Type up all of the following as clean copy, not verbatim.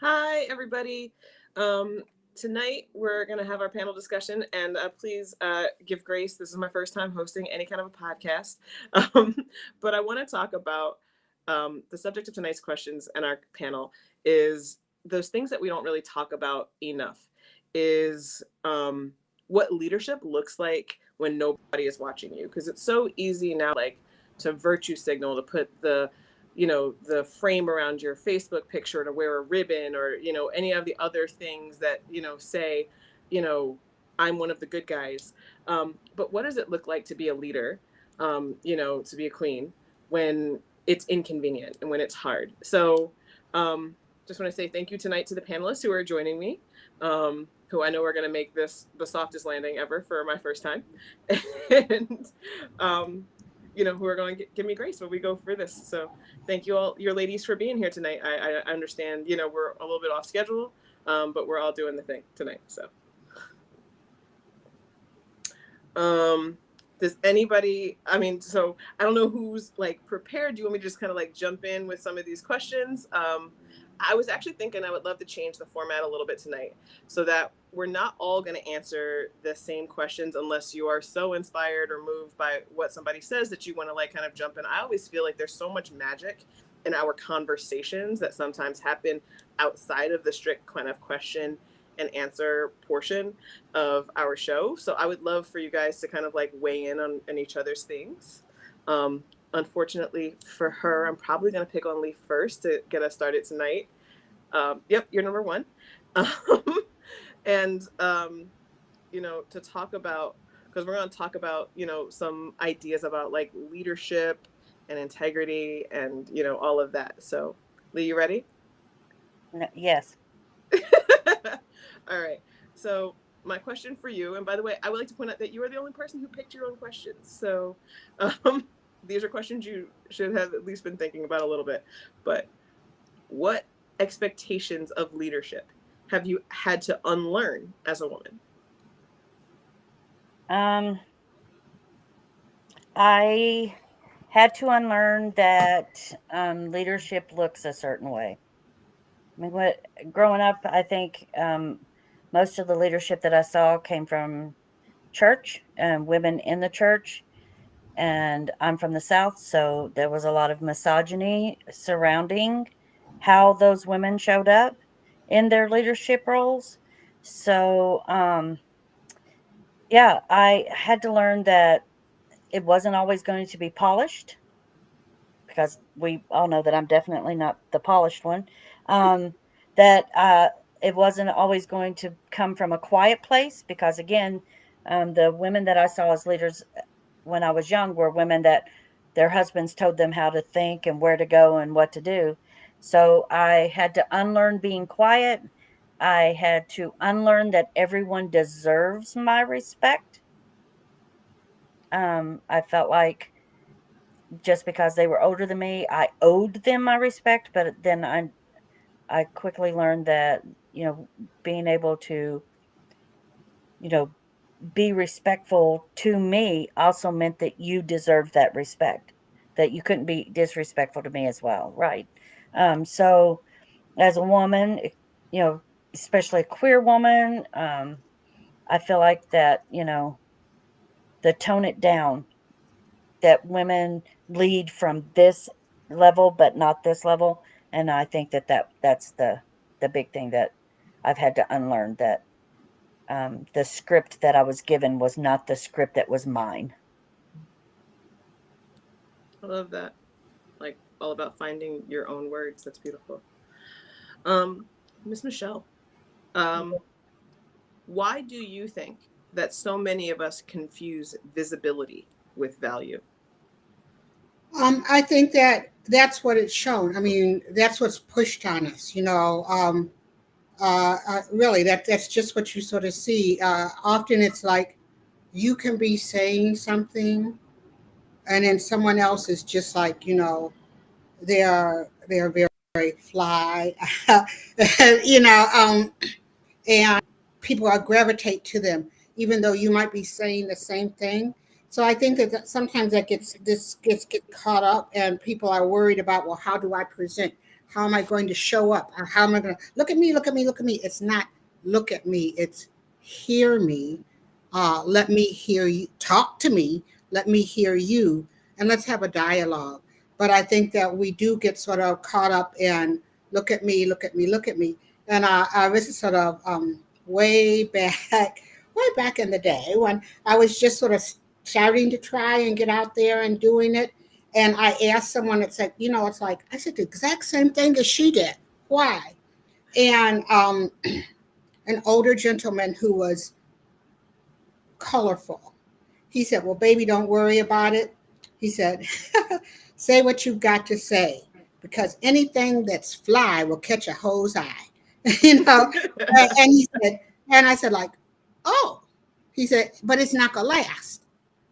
Hi, everybody. Um, Tonight we're going to have our panel discussion, and please give grace. This is my first time hosting any kind of a podcast, um, but I want to talk about the subject of tonight's questions and our panel is those things that we don't really talk about enough. Is what leadership looks like when nobody is watching you, because it's so easy now, like to virtue signal, to put the frame around your Facebook picture, to wear a ribbon, or any of the other things that say you know I'm one of the good guys. But what does it look like to be a leader, to be a queen, when it's inconvenient and when it's hard? So just want to say thank you tonight to the panelists who are joining me, who I know are going to make this the softest landing ever for my first time. And who are going to give me grace when we go for this. So thank you all, your ladies, for being here tonight. I understand, we're a little bit off schedule, but we're all doing the thing tonight. So, um, does anybody? I mean, so I don't know who's like prepared. Do you want me to just kind of like jump in with some of these questions? I was actually thinking I would love to change the format a little bit tonight so that we're not all going to answer the same questions unless you are so inspired or moved by what somebody says that you want to like kind of jump in. I always feel like there's so much magic in our conversations that sometimes happen outside of the strict kind of question and answer portion of our show. So I would love for you guys to kind of like weigh in on each other's things. Unfortunately for her, I'm probably going to pick on Lee first to get us started tonight. Yep, you're number one. Um, and, to talk about, because we're going to talk about, some ideas about like leadership and integrity and, all of that. So, Lee, you ready? No, yes. All right. So, my question for you, and by the way, I would like to point out that you are the only person who picked your own questions. So, um, these are questions you should have at least been thinking about a little bit. But what expectations of leadership have you had to unlearn as a woman? Um, I had to unlearn that leadership looks a certain way. I mean, growing up, I think most of the leadership that I saw came from church and women in the church. And I'm from the South, so there was a lot of misogyny surrounding how those women showed up in their leadership roles. So, yeah, I had to learn that it wasn't always going to be polished because we all know that I'm definitely not the polished one. Um, that it wasn't always going to come from a quiet place because, again, the women that I saw as leaders when I was young were women that their husbands told them how to think and where to go and what to do. So I had to unlearn being quiet. I had to unlearn that everyone deserves my respect. I felt like just because they were older than me, I owed them my respect. But then I quickly learned that being able to you know be respectful to me also meant that you deserved that respect. That you couldn't be disrespectful to me as well, right? So as a woman, you know, especially a queer woman, I feel like that the tone it down that women lead from this level but not this level, and I think that's the big thing that I've had to unlearn, that the script that I was given was not the script that was mine. I love that. Like all about finding your own words. That's beautiful. Miss Michelle, um, why do you think that so many of us confuse visibility with value? I think that that's what it's shown. I mean, that's what's pushed on us. Really, that's just what you sort of see. Often, it's like you can be saying something, and then someone else is just like, they're very fly, and, and people are gravitate to them, even though you might be saying the same thing. So I think sometimes that gets get caught up, and people are worried about, well, how do I present? How am I going to show up? Or how am I going to look at me, look at me, look at me? It's not look at me, it's hear me. Let me hear you. Talk to me. Let me hear you. And let's have a dialogue. But I think that we do get sort of caught up in look at me, look at me, look at me. And I was sort of way back, way back in the day when I was just sort of starting to try and get out there and doing it. And I asked someone, it's like, it's like, I said the exact same thing as she did. Why? And an older gentleman who was colorful, he said, well, baby, don't worry about it. He said, say what you've got to say because anything that's fly will catch a hose eye. you know, and he said, and I said, like, oh, he said, but it's not going to last.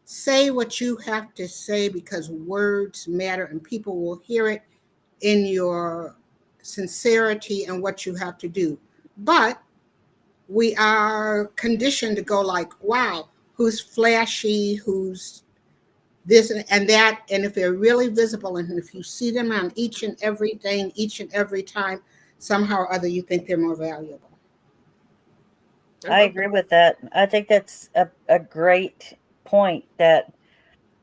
Say what you have to say because words matter and people will hear it in your sincerity and what you have to do. But we are conditioned to go like, wow, who's flashy, who's this and that. And if they're really visible and if you see them on each and everything, each and every time, somehow or other, you think they're more valuable. I agree with that. I think that's a great point that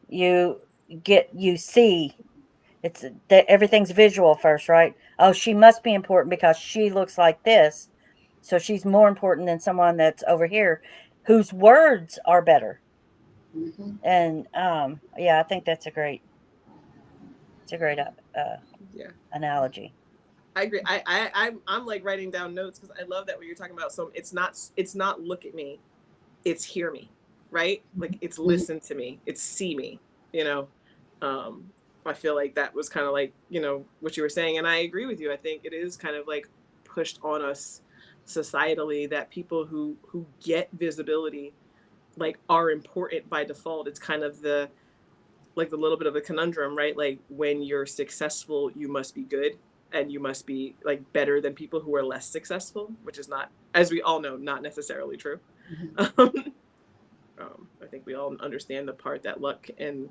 you you see it's that everything's visual first, right? Oh, she must be important because she looks like this. So she's more important than someone that's over here whose words are better. Mm-hmm. And yeah, I think it's a great Yeah, analogy. I agree. I'm like writing down notes because I love that what you're talking about. So it's not look at me, it's hear me, right? Like it's listen to me, it's see me. You know, um, I feel like that was kind of like what you were saying, and I agree with you. I think it is kind of like pushed on us societally that people who get visibility like are important by default. It's kind of the like the little bit of a conundrum, right? Like when you're successful, you must be good and you must be like better than people who are less successful, which is not, as we all know, not necessarily true. Um, I think we all understand the part that luck and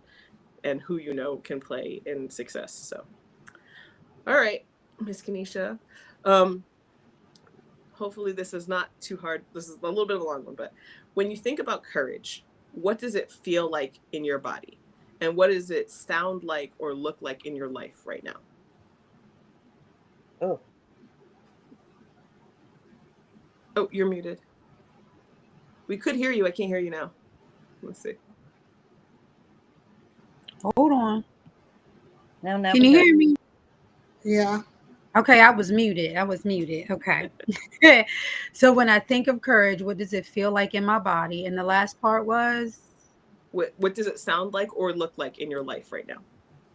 who can play in success. So, all right, Miss Kenesha. Um, Hopefully, this is not too hard. This is a little bit of a long one, but when you think about courage, what does it feel like in your body? And what does it sound like or look like in your life right now? Oh, Oh, you're muted. We could hear you. I can't hear you now. Let's see. Hold on. no, now Can we you heard. hear me? Yeah. Okay, I was muted. I was muted. Okay. So when I think of courage, what does it feel like in my body? And the last part was, What does it sound like or look like in your life right now?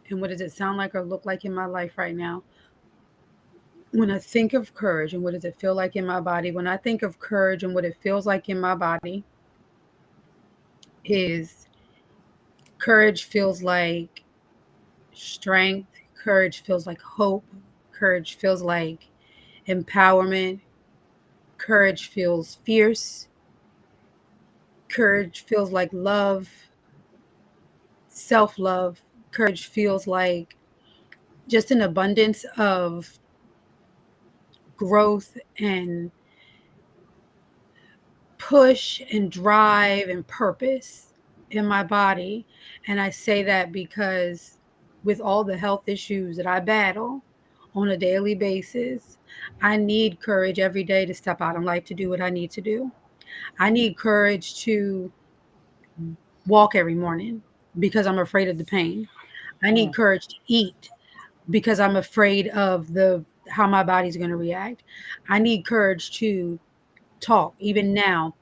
and what does it sound like or look like in my life right now? When I think of courage and what does it feel like in my body? When I think of courage and what it feels like in my body is courage feels like strength, courage feels like hope, courage feels like empowerment, courage feels fierce, courage feels like love, self love. Courage feels like just an abundance of growth and push and drive and purpose in my body. And I say that because with all the health issues that I battle on a daily basis, I need courage every day to step out in life to do what I need to do. I need courage to walk every morning because I'm afraid of the pain. I need Mm. courage to eat because I'm afraid of the how my body's going to react. I need courage to talk even now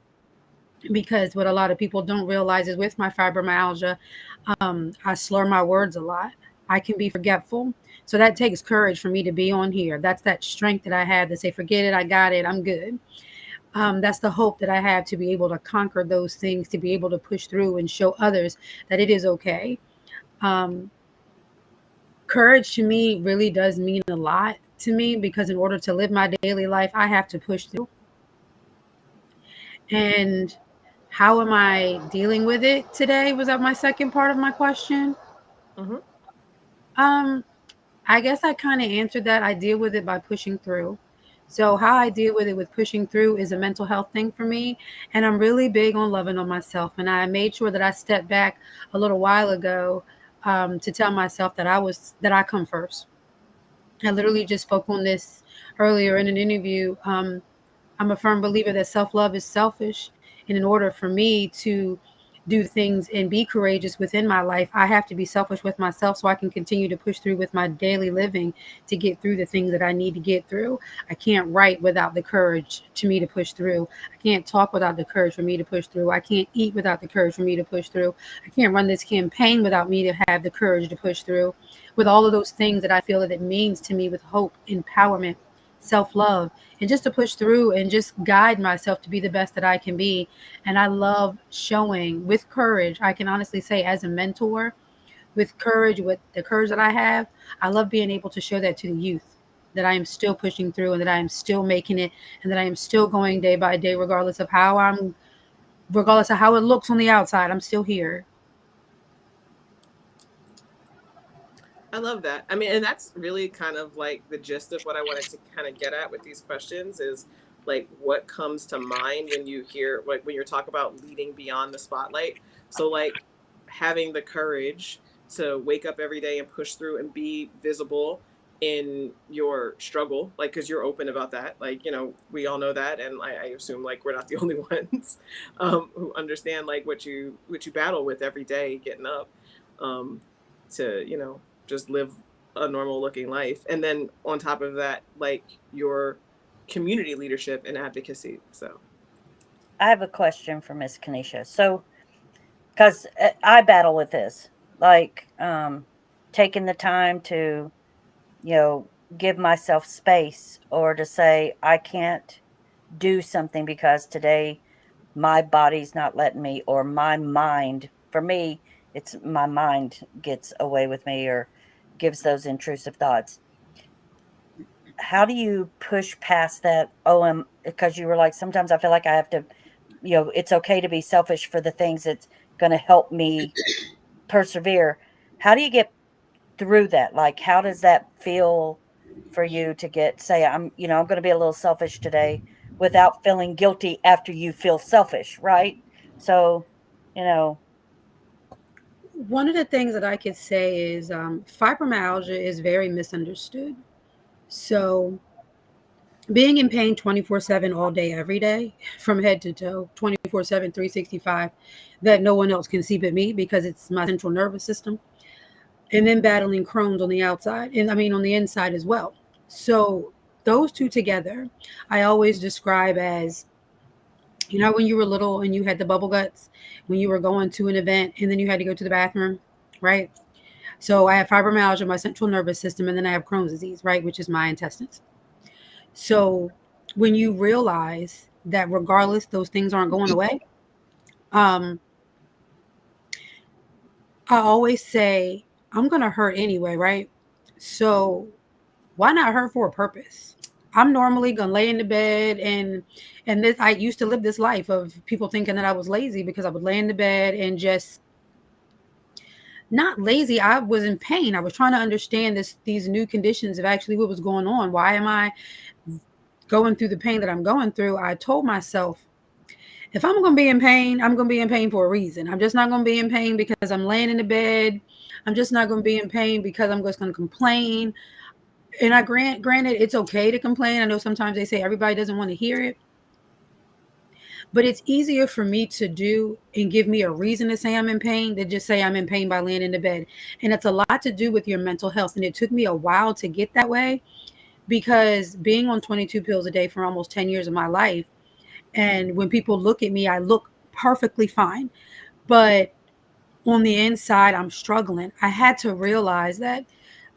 because what a lot of people don't realize is with my fibromyalgia, I slur my words a lot. I can be forgetful. So that takes courage for me to be on here. That's that strength that I have to say, forget it, I got it, I'm good. That's the hope that I have to be able to conquer those things, to be able to push through and show others that it is okay. Um, Courage to me really does mean a lot to me because in order to live my daily life, I have to push through. And how am I dealing with it today? Was that my second part of my question? Mm-hmm. Um, I guess I kind of answered that. I deal with it by pushing through. So how I deal with it with pushing through is a mental health thing for me, and I'm really big on loving on myself. And I made sure that I stepped back a little while ago to tell myself that I come first. I literally just spoke on this earlier in an interview. I'm a firm believer that self love is selfish. And in order for me to do things and be courageous within my life, I have to be selfish with myself so I can continue to push through with my daily living to get through the things that I need to get through. I can't write without the courage to me to push through. I can't talk without the courage for me to push through. I can't eat without the courage for me to push through. I can't run this campaign without me to have the courage to push through. With all of those things that I feel that it means to me with hope, empowerment, self love, and just to push through and just guide myself to be the best that I can be. And I love showing with courage. I can honestly say, as a mentor, with courage, with the courage that I have, I love being able to show that to the youth, that I am still pushing through and that I am still making it and that I am still going day by day, regardless of how it looks on the outside, I'm still here. I love that. I mean, and that's really kind of like the gist of what I wanted to kind of get at with these questions is like what comes to mind when you hear like when you're talking about leading beyond the spotlight. So like having the courage to wake up every day and push through and be visible in your struggle, like because you're open about that. Like, you know, we all know that, and I assume like we're not the only ones who understand like what you battle with every day getting up. Um, to just live a normal looking life, and then on top of that like your community leadership and advocacy. So I have a question for Miss Kanisha. So, because I battle with this, like taking the time to, give myself space or to say, I can't do something because today my body's not letting me, or my mind, for me, it's my mind gets away with me or gives those intrusive thoughts. How do you push past that? Oh, because you were like, sometimes I feel like I have to, it's okay to be selfish for the things that's going to help me persevere. How do you get through that? Like, how does that feel for you to say, I'm going to be a little selfish today without feeling guilty after you feel selfish, right? So, you know, One of the things that I could say is fibromyalgia is very misunderstood. So, being in pain 24/7 all day, every day, from head to toe, 24/7, 365, that no one else can see but me because it's my central nervous system. And then battling Crohn's on the outside, and I mean, on the inside as well. So, those two together, I always describe as, when you were little and you had the bubble guts, when you were going to an event and then you had to go to the bathroom, right? So I have fibromyalgia, my central nervous system, and then I have Crohn's disease, right, which is my intestines. So when you realize that regardless, those things aren't going away, um, I always say, I'm going to hurt anyway, right? So why not hurt for a purpose? I'm normally gonna lay in the bed and this I used to live this life of people thinking that I was lazy because I would lay in the bed and just not lazy. I was in pain. I was trying to understand these new conditions of actually what was going on. Why am I going through the pain that I'm going through? I told myself, if I'm going to be in pain, I'm going to be in pain for a reason. I'm just not going to be in pain because I'm laying in the bed. I'm just not going to be in pain because I'm just going to complain. And granted, it's okay to complain. I know sometimes they say everybody doesn't want to hear it, but it's easier for me to do and give me a reason to say I'm in pain than just say I'm in pain by laying in the bed. And it's a lot to do with your mental health. And it took me a while to get that way because being on 22 pills a day for almost 10 years of my life, and when people look at me, I look perfectly fine. But on the inside, I'm struggling. I had to realize that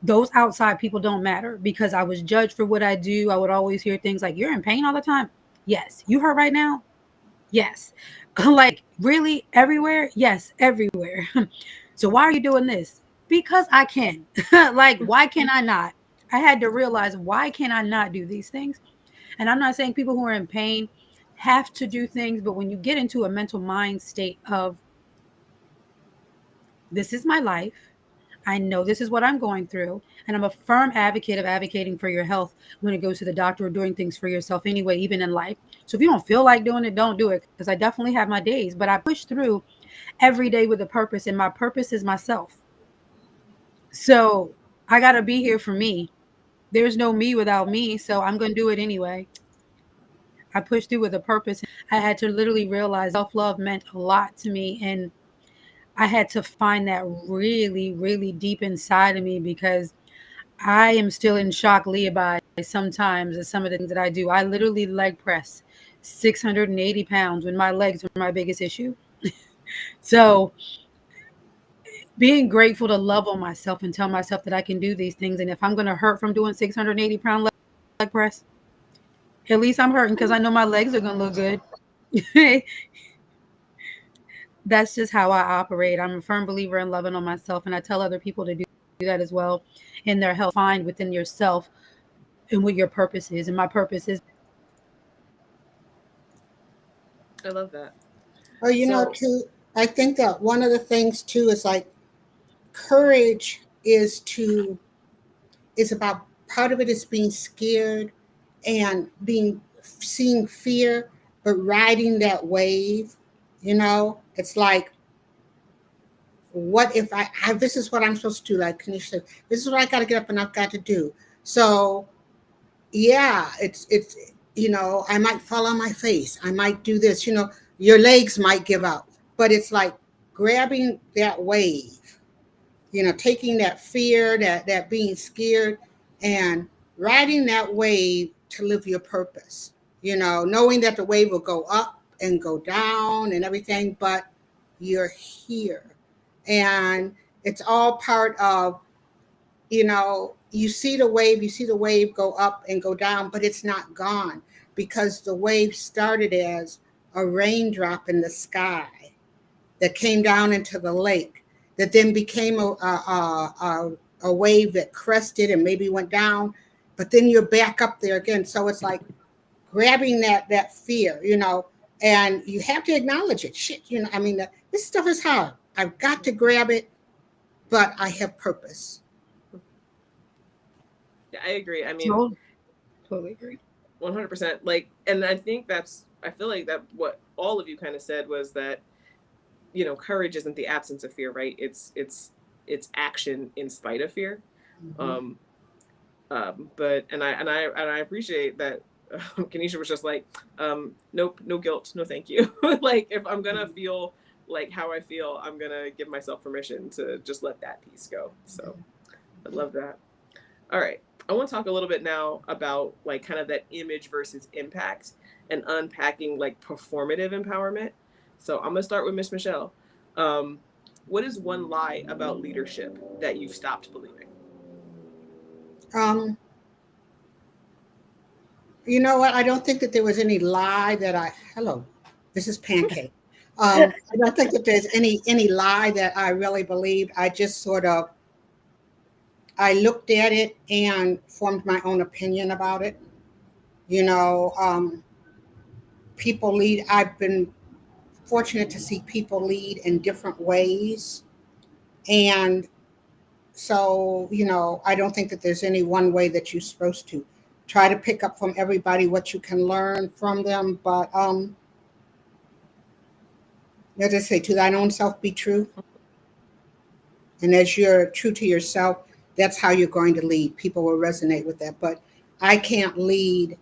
those outside people don't matter because I was judged for what I do. I would always hear things like, "You're in pain all the time." Yes. You hurt right now? Yes. Like, really? Everywhere? Yes, everywhere. So why are you doing this? Because I can. Like, why can I not? I had to realize, why can I not do these things? And I'm not saying people who are in pain have to do things, but when you get into a mental mind state of, this is my life, I know this is what I'm going through. And I'm a firm advocate of advocating for your health when it goes to the doctor or doing things for yourself anyway, even in life. So if you don't feel like doing it, don't do it. Because I definitely have my days, but I push through every day with a purpose, and my purpose is myself. So I got to be here for me. There's no me without me. So I'm going to do it anyway. I pushed through with a purpose. I had to literally realize self love meant a lot to me. And I had to find that really, really deep inside of me, because I am still in shock, Leah, by sometimes some of the things that I do. I literally leg press 680 pounds when my legs were my biggest issue. So being grateful to love on myself and tell myself that I can do these things. And if I'm going to hurt from doing 680-pound leg press, at least I'm hurting because I know my legs are going to look good. That's just how I operate. I'm a firm believer in loving on myself, and I tell other people to do that as well in their health. Find within yourself and what your purpose is. And my purpose is. I love that. Or, So too, I think that one of the things too is like courage is about, part of it is being scared and seeing fear, but riding that wave. It's like, what if this is what I'm supposed to do, like Kanisha said, this is what I got to get up and I've got to do. So yeah, it's I might fall on my face, I might do this, your legs might give out, but it's like grabbing that wave, taking that fear, that being scared, and riding that wave to live your purpose, knowing that the wave will go up and go down and everything, but you're here. And it's all part of, you see the wave go up and go down, but it's not gone, because the wave started as a raindrop in the sky that came down into the lake, that then became a wave that crested and maybe went down, but then you're back up there again. So it's like grabbing that fear, and you have to acknowledge it. Shit, I mean, this stuff is hard. I've got to grab it, but I have purpose. yeah, I agree. I mean, Totally agree. 100%. Like, and I feel like that what all of you kind of said was that, courage isn't the absence of fear, right? It's action in spite of fear. Mm-hmm. But I appreciate that. Kanisha was just like, nope, no guilt, no thank you. Like, if I'm gonna feel like how I feel, I'm gonna give myself permission to just let that piece go. So I love that. All right, I want to talk a little bit now about like kind of that image versus impact and unpacking like performative empowerment. So I'm gonna start with Miss Michelle. What is one lie about leadership that you've stopped believing? You know what? I don't think that there was any lie hello, this is Pancake. I don't think that there's any lie that I really believed. I just sort of, I looked at it and formed my own opinion about it. People lead. I've been fortunate to see people lead in different ways. And so, I don't think that there's any one way that you're supposed to try to pick up from everybody what you can learn from them. But as I say, to thine own self be true. And as you're true to yourself, that's how you're going to lead. People will resonate with that. But I can't lead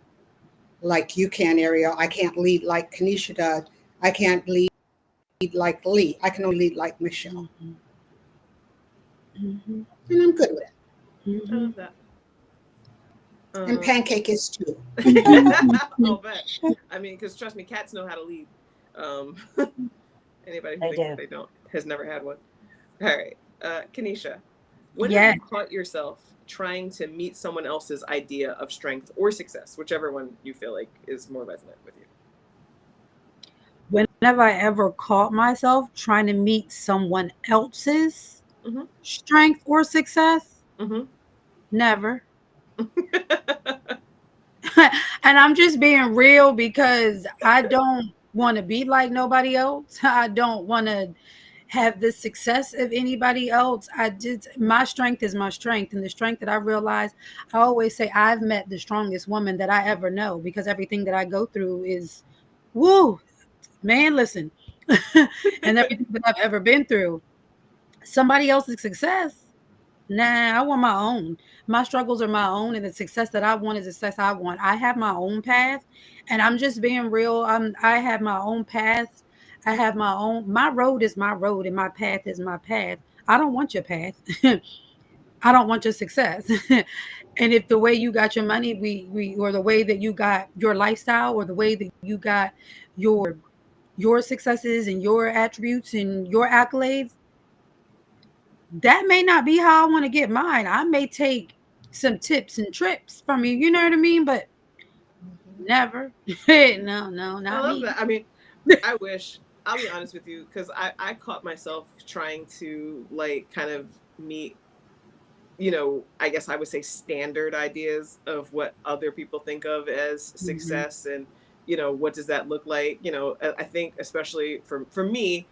like you can, Ariel. I can't lead like Kanisha does. I can't lead like Lee. I can only lead like Michelle. Mm-hmm. And I'm good with it. I love that. And Pancake is too. I'll bet. I mean, because trust me, cats know how to lead. Anybody who thinks that they don't has never had one. All right, Kanisha, when have you caught yourself trying to meet someone else's idea of strength or success, whichever one you feel like is more resonant with you? When have I ever caught myself trying to meet someone else's strength or success? Never. And I'm just being real, because I don't want to be like nobody else. I don't want to have the success of anybody else. I just, my strength is my strength, and the strength that I realize, I always say I've met the strongest woman that I ever know, because everything that I go through is, woo, man, listen, and everything that I've ever been through. Somebody else's success, nah, I want my own. My struggles are my own, and the success that I want is the success I want. I have my own path, and I'm just being real. I have my own path. I have my own. My road is my road, and my path is my path. I don't want your path. I don't want your success. And if the way you got your money, we or the way that you got your lifestyle, or the way that you got your your successes and your attributes and your accolades, that may not be how I want to get mine. I may take some tips and trips from you, you know what I mean? But Mhm. never. No, no, I not love me. that. I mean, I wish, I'll be honest with you, because I caught myself trying to like kind of meet, I guess I would say standard ideas of what other people think of as Mhm. success, and what does that look like? I think especially for me,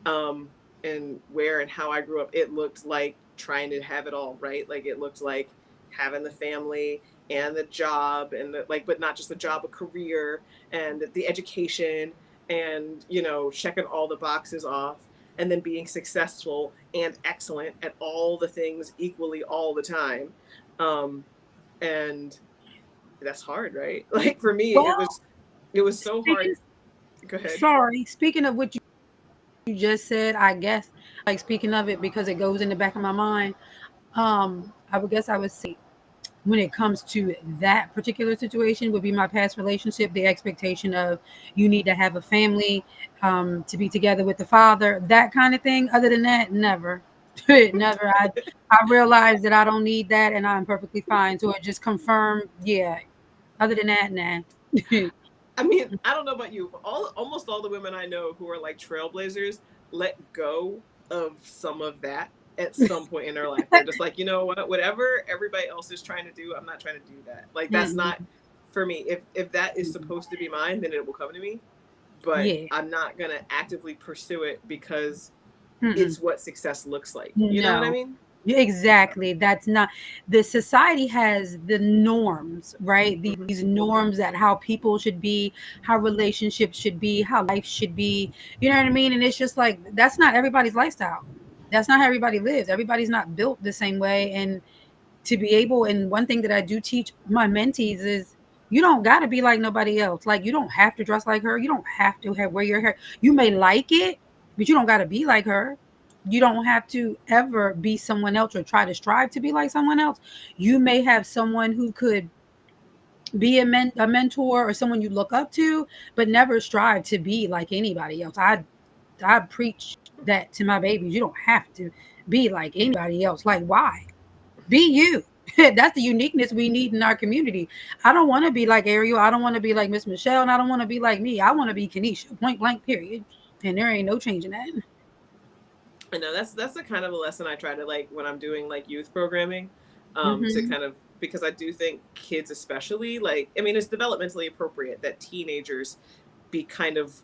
um, and where and how I grew up, it looked like trying to have it all, right? Like it looked like having the family and the job and like, but not just the job, a career and the education and, checking all the boxes off and then being successful and excellent at all the things equally all the time. Um, and that's hard, right? Like for me, Well, it was so hard. speaking, Go ahead. sorry, speaking of what you just said, I guess, like speaking of it because it goes in the back of my mind. I would guess I would say, when it comes to that particular situation, would be my past relationship, the expectation of you need to have a family, to be together with the father, that kind of thing. Other than that, never. Never. I realized that I don't need that, and I'm perfectly fine. So it just confirmed, yeah. Other than that, nah. I mean, I don't know about you, but almost all the women I know who are like trailblazers let go of some of that at some point in their life. They're just like, you know what, whatever everybody else is trying to do, I'm not trying to do that. Like that's not Mm-mm. for me. If that is Mm-mm. supposed to be mine, then it will come to me. But Yeah. I'm not gonna actively pursue it because Mm-mm. it's what success looks like. You know what I No. mean? Exactly. That's not, the society has the norms, right? Hmm. These norms that how people should be, how relationships should be, how life should be. You know what I mean? And it's just like that's not everybody's lifestyle. That's not how everybody lives. Everybody's not built the same way. And to be able, and one thing that I do teach my mentees is, you don't got to be like nobody else. Like you don't have to dress like her. You don't have to have wear your hair. You may like it, but you don't got to be like her. You don't have to ever be someone else or try to strive to be like someone else. You may have someone who could be a mentor or someone you look up to, but never strive to be like anybody else. I preach that to my babies. You don't have to be like anybody else. Like why? Be you. That's the uniqueness we need in our community. I don't want to be like Ariel. I don't want to be like Miss Michelle, and I don't want to be like me. I want to be Kenesha, point blank, period. And there ain't no changing that. I know that's the kind of a lesson I try to like when I'm doing like youth programming, to Mm-hmm. kind of, because I do think kids especially, like, I mean, it's developmentally appropriate that teenagers be kind of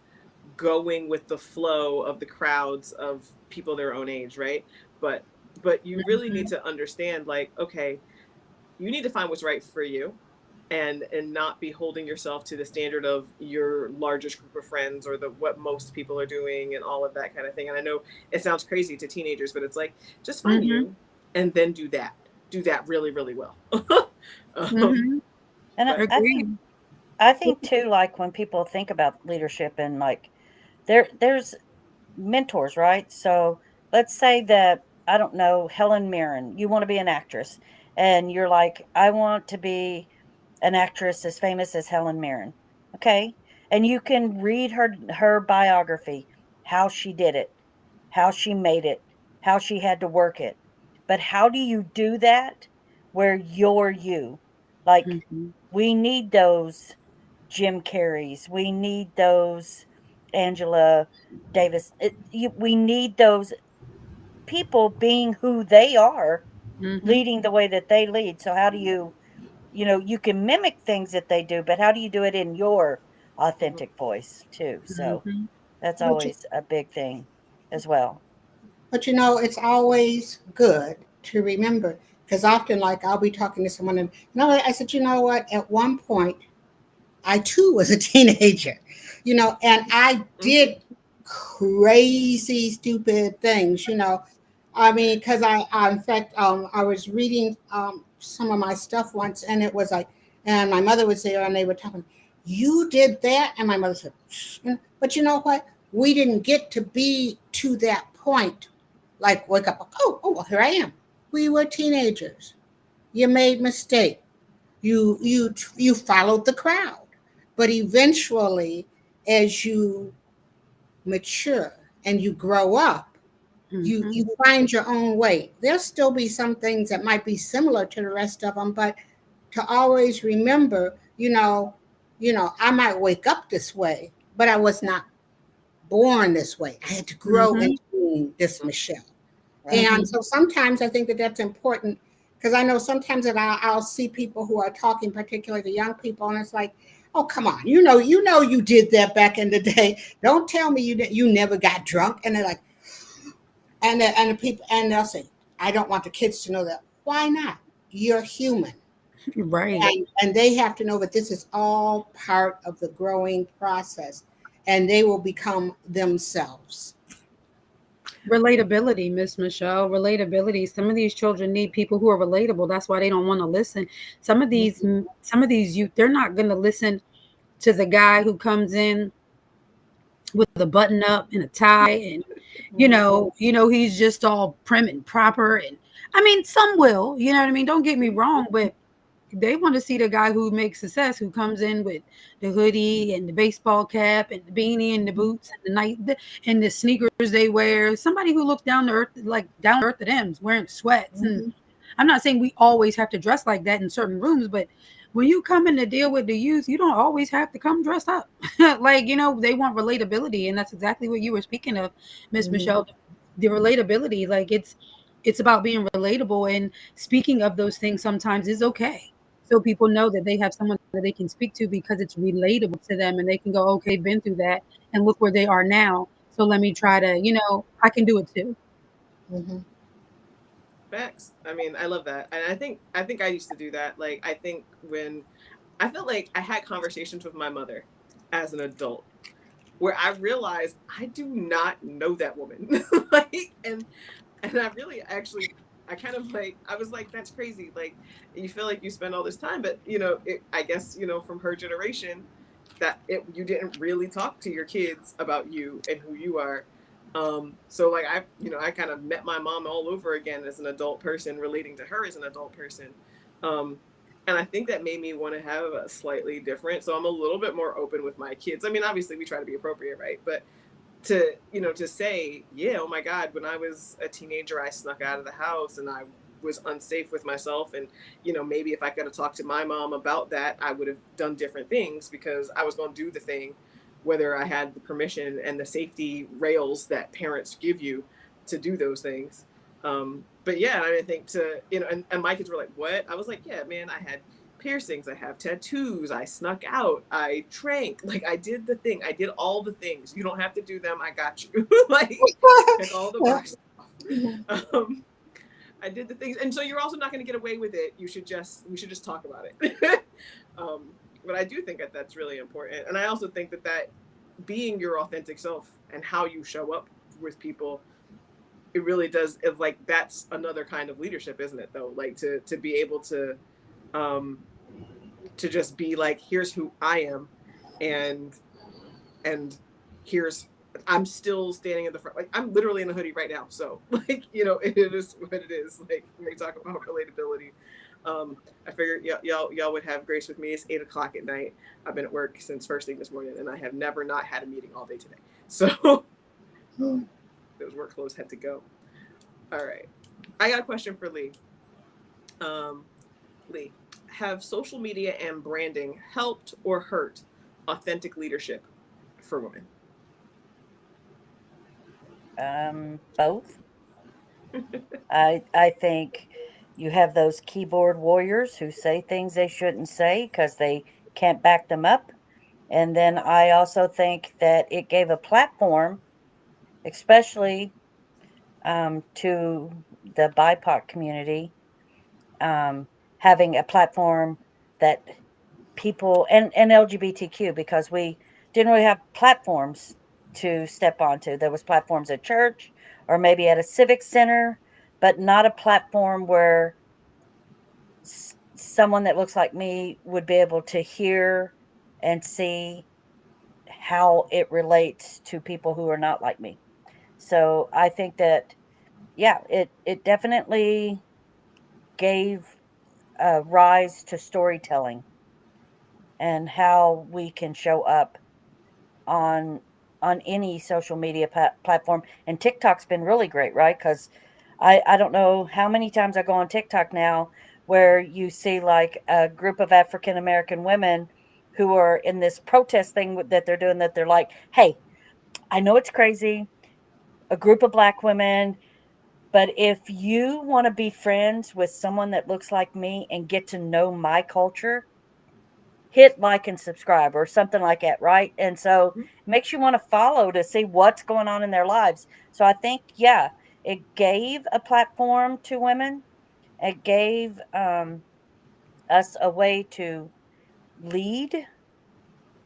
going with the flow of the crowds of people their own age, right? But you really need Mm-hmm. to understand, like, okay, you need to find what's right for you, and not be holding yourself to the standard of your largest group of friends or the what most people are doing and all of that kind of thing. And I know it sounds crazy to teenagers, but it's like, just find Mm-hmm. you and then do that really really well. um, Mm-hmm. And but Agreed. I think too, like when people think about leadership and like there's mentors, right? So let's say that, I don't know, Helen Mirren, you want to be an actress, and you're like, I want to be an actress as famous as Helen Mirren. Okay. And you can read her biography, how she did it, how she made it, how she had to work it. But how do you do that where you're you? Like Mm-hmm. we need those Jim Carreys. We need those Angela Davis. We need those people being who they are, Mm-hmm. leading the way that they lead. So how do you, you can mimic things that they do, but how do you do it in your mhm. authentic voice too? So Mm-hmm. that's Which always a big thing as well. But it's always good to remember because often, like, I'll be talking to someone and I said, you know what? At one point, I too was a teenager, and I Mm-hmm. did crazy, stupid things, I mean, because in fact, I was reading some of my stuff once, and it was like, and my mother was there, and they were talking, "You did that," and my mother said, "Shh." But you know what? We didn't get to be to that point, like wake up, oh, well, here I am. We were teenagers. You made mistake. You followed the crowd, but eventually, as you mature and you grow up, you Mhm. find your own way. There'll still be some things that might be similar to the rest of them, but to always remember, I might wake up this way, but I was not born this way. I had to grow Mhm. into being this Michelle. Right. And Mhm. so sometimes I think that that's important because I know sometimes that I'll see people who are talking, particularly the young people, and it's like, oh, come on, you did that back in the day. Don't tell me you never got drunk. And they're like, and the people, and they'll say, I don't want the kids to know that. Why not? You're human, Right. and they have to know that this is all part of the growing process, and they will become themselves. Relatability, Miss Michelle. Relatability. Some of these children need people who are relatable. That's why they don't want to listen. Some of these youth, they're not going to listen to the guy who comes in with a button up and a tie, and Mhm. he's just all prim and proper. And I mean, some will, you know what I mean? Don't get me wrong, but they want to see the guy who makes success, who comes in with the hoodie and the baseball cap and the beanie and the boots and and the sneakers they wear. Somebody who looks down to earth, like down to earth to them, wearing sweats. And Mhm. I'm not saying we always have to dress like that in certain rooms, but when you come in to deal with the youth, you don't always have to come dressed up. Like, they want relatability, and that's exactly what you were speaking of, Miss Mhm. Michelle. The relatability, like it's about being relatable, and speaking of those things sometimes is okay. So people know that they have someone that they can speak to because it's relatable to them, and they can go, okay, been through that, and look where they are now. So let me try to, I can do it too. Mhm. Facts. I mean, I love that, and I think I used to do that. Like, I think when I felt like I had conversations with my mother as an adult where I realized I do not know that woman. Like, and I really actually I kind of like I was like, that's crazy. Like, you feel like you spend all this time, but I guess, from her generation that you didn't really talk to your kids about you and who you are. So like I kind of met my mom all over again as an adult person, relating to her as an adult person. Um, and I think that made me want to have a slightly different. So I'm a little bit more open with my kids. I mean, obviously we try to be appropriate, right? But to say, yeah, oh my god, when I was a teenager I snuck out of the house and I was unsafe with myself, and maybe if I could have talked to my mom about that I would have done different things because I was going to do the thing whether I had the permission and the safety rails that parents give you to do those things. But yeah, I think and my kids were like, what? I was like, yeah, man, I had piercings, I have tattoos, I snuck out, I drank, like I did the thing, I did all the things. You don't have to do them, I got you. Like, check all the boxes off. I did the things, and so you're also not going to get away with it. We should just talk about it. But I do think that that's really important, and I also think that being your authentic self and how you show up with people, it really does. It's like that's another kind of leadership, isn't it? Though, like to be able um, to just be like, here's who I am, and and here's I'm still standing in the front. Like, I'm literally in a hoodie right now. So like, it is what it is. Like, when we talk about relatability. I figured y'all would have grace with me. It's 8 o'clock at night. I've been at work since first thing this morning, and I have never not had a meeting all day today. So those work clothes had to go. All right. I got a question for Lee. Um, Lee, have social media and branding helped or hurt authentic leadership for women? Both. I think you have those keyboard warriors who say things they shouldn't say because they can't back them up. And then I also think that it gave a platform, especially to the BIPOC community, um, having a platform that people and LGBTQ, because we didn't really have platforms to step onto. There was platforms at church or maybe at a civic center, but not a platform where someone that looks like me would be able to hear and see how it relates to people who are not like me. So I think that, yeah, it definitely gave rise to storytelling and how we can show up on on any social media platform. And TikTok's been really great, right? Because I don't know how many times I go on TikTok now where you see like a group of African American women who are in this protest thing that they're doing, that they're like, hey, I know it's crazy, a group of black women, but if you want to be friends with someone that looks like me and get to know my culture, hit like and subscribe or something like that, right? And so it makes you want to follow to see what's going on in their lives. So I think, yeah, it gave a platform to women. It gave us a way to lead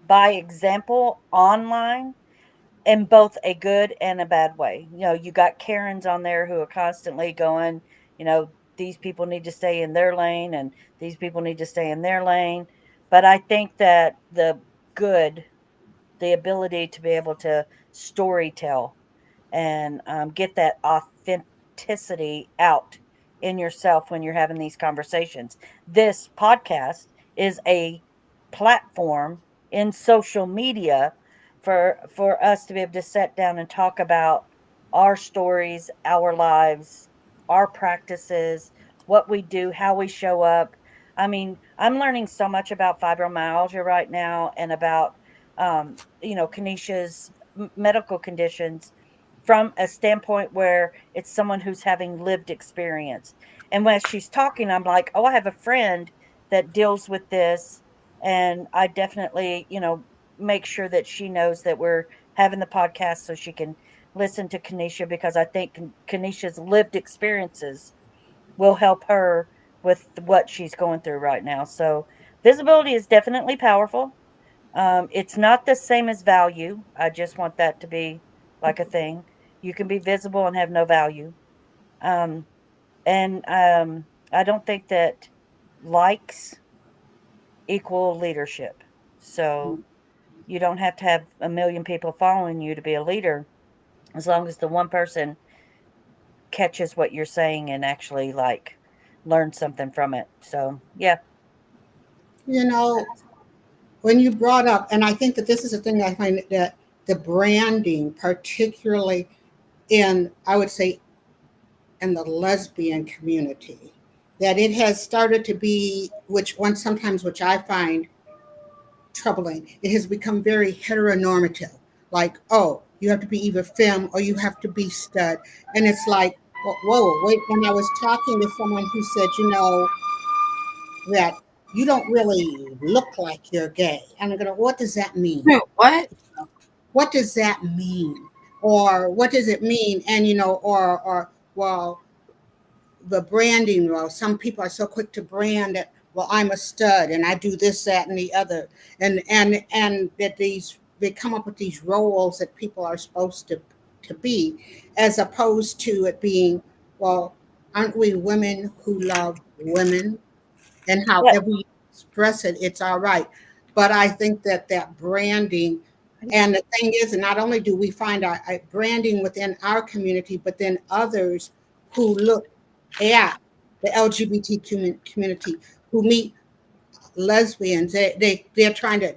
by example online, in both a good and a bad way. You know, you got Karens on there who are constantly going, you know, these people need to stay in their lane and these people need to stay in their lane. But I think that good, the ability to be able to story tell and get that authenticity out in yourself when you're having these conversations. This podcast is a platform in social media for us to be able to sit down and talk about our stories, our lives, our practices, what we do, how we show up. I mean, I'm learning so much about fibromyalgia right now and about Kanisha's medical conditions from a standpoint where it's someone who's having lived experience. And when she's talking, I'm like, oh, I have a friend that deals with this. And I definitely, make sure that she knows that we're having the podcast so she can listen to Kanisha, because I think Kanisha's lived experiences will help her with what she's going through right now. So visibility is definitely powerful. It's not the same as value. I just want that to be like a thing. You can be visible and have no value. Um, and I don't think that likes equal leadership. So you don't have to have a million people following you to be a leader, as long as the one person catches what you're saying and actually like learn something from it. So yeah. You know, when you brought up, and I think that this is a thing I find that the branding, particularly in, I would say, in the lesbian community, that it has started to be, which one sometimes, which I find troubling, it has become very heteronormative. Like, oh, you have to be either femme or you have to be stud. And it's like, whoa, wait, when I was talking to someone who said, that you don't really look like you're gay. And I'm going, what does that mean? What? What does that mean? Or what does it mean? And, well, the branding, well, some people are so quick to brand that, well, I'm a stud and I do this, that, and the other. And that they come up with these roles that people are supposed to be, as opposed to it being, well, aren't we women who love women? And Yeah. however you express it, it's all right. But I think that branding, and the thing is, not only do we find our branding within our community, but then others who look at the LGBT community, who meet lesbians, they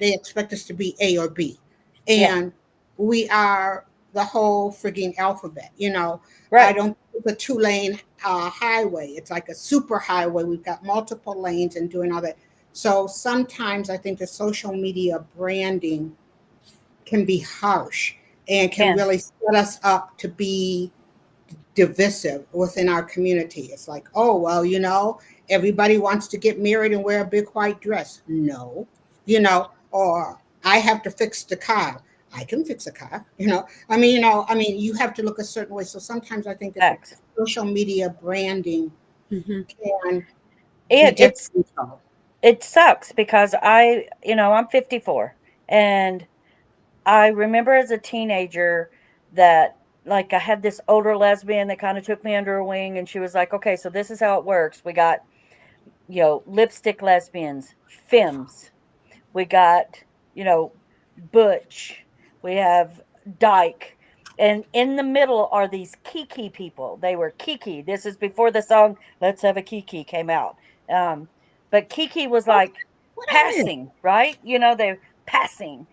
expect us to be A or B, Yeah. and we are the whole frigging alphabet. I Right. don't think it's a two-lane highway. It's like a super highway. We've got multiple lanes and doing all that. So sometimes I think the social media branding can be harsh and can Can. really set us up to be divisive within our community. It's like, oh, well, everybody wants to get married and wear a big white dress. No, or I have to fix the car. I can fix a car. I mean, you have to look a certain way. So sometimes I think that the Facts. social media branding Hmm. can be It it's detrimental. it sucks because I'm 54, and I remember as a teenager that, like, I had this older lesbian that kind of took me under her wing, and she was like, "Okay, so this is how it works. We got, lipstick lesbians, femmes. We got, you know, butch. We have dyke. And in the middle are these Kiki people. They were Kiki. This is before the song Let's Have a Kiki came out. Um, but Kiki was like What that is? passing, right? They passing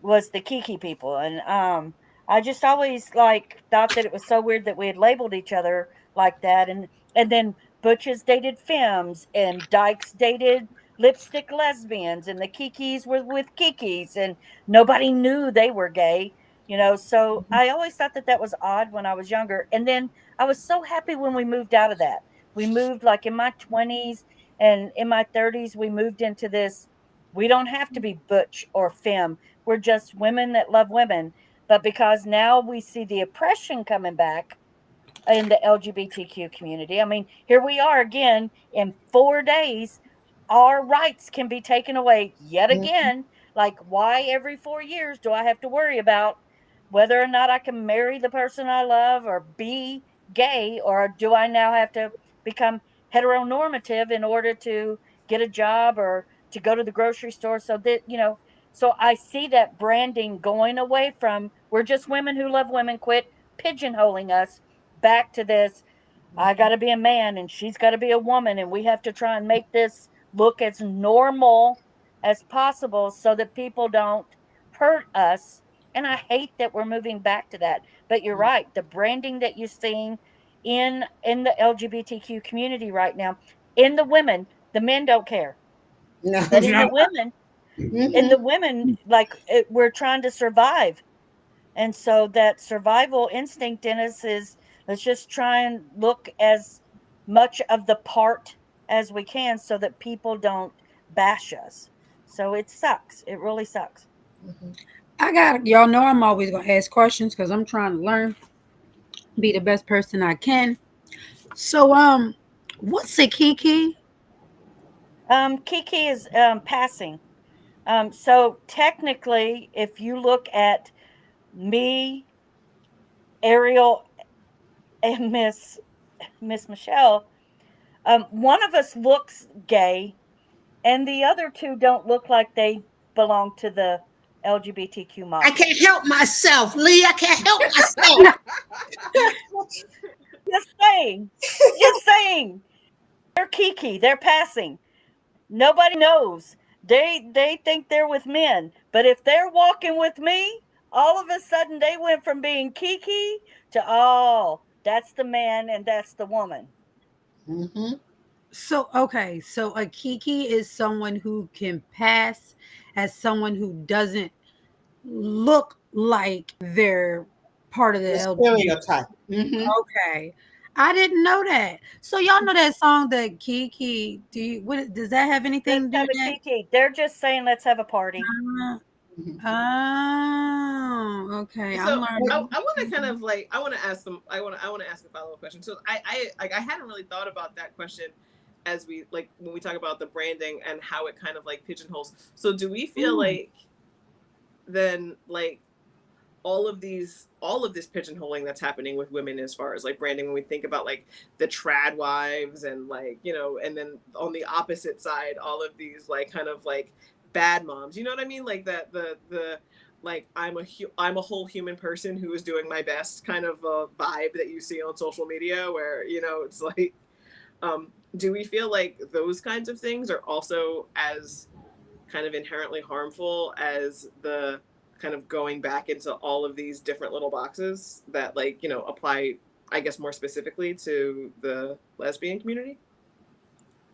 was the Kiki people. And I just always like thought that it was so weird that we had labeled each other like that. And then butches dated femmes and dykes dated lipstick lesbians, and the Kikis were with Kikis, and nobody knew they were gay. So I always thought that that was odd when I was younger. And then I was so happy when we moved out of that. We moved like in my 20s, and in my 30s, we moved into this. We don't have to be butch or femme. We're just women that love women. But because now we see the oppression coming back in the LGBTQ community. I mean, here we are again in 4 days. Our rights can be taken away yet Mhm. again. Like, why every 4 years do I have to worry about whether or not I can marry the person I love or be gay? Or do I now have to become heteronormative in order to get a job or to go to the grocery store? So I see that branding going away from we're just women who love women, quit pigeonholing us back to this. I got to be a man and she's got to be a woman, and we have to try and make this look as normal as possible so that people don't hurt us. And I hate that we're moving back to that. But you're right, the branding that you're seeing in the LGBTQ community right now, in the women, the men don't care, No, but no. in the Hmm. women, like we're trying to survive. And so that survival instinct in us is, let's just try and look as much of the part as we can so that people don't bash us. So it sucks. It really sucks. I got y'all know I'm always gonna ask questions because I'm trying to learn, be the best person I can. So what's a kiki? Kiki is passing. So technically, if you look at me, Ariel, and Miss Michelle, one of us looks gay, and the other two don't look like they belong to the LGBTQ I mob. can't help myself, Lee. I can't help myself. Just saying. Just saying. They're Kiki. They're passing. Nobody knows. They think they're with men, but if they're walking with me, all of a sudden they went from being Kiki to, oh, that's the man and that's the woman. Hmm. So okay, so a kiki is someone who can pass as someone who doesn't look like they're part of the The LGBT. stereotype. Hmm. Okay. I didn't know that. So y'all know that song that Kiki, does that have anything Let's to do have with a that? Kiki. They're just saying let's have a party. Uh, Hmm. oh, okay. I'm So I learning. want to kind of like I want to ask them I want to ask a follow up question. So I hadn't really thought about that question as we like when we talk about the branding and how it kind of like pigeonholes. So do we feel Mm. like then like all of this pigeonholing that's happening with women as far as like branding when we think about like the trad wives and like and then on the opposite side all of these like kind of like bad moms, you know what I mean, like that the like I'm a whole human person who is doing my best kind of a vibe that you see on social media where it's like do we feel like those kinds of things are also as kind of inherently harmful as the kind of going back into all of these different little boxes that like apply, I guess, more specifically to the lesbian community?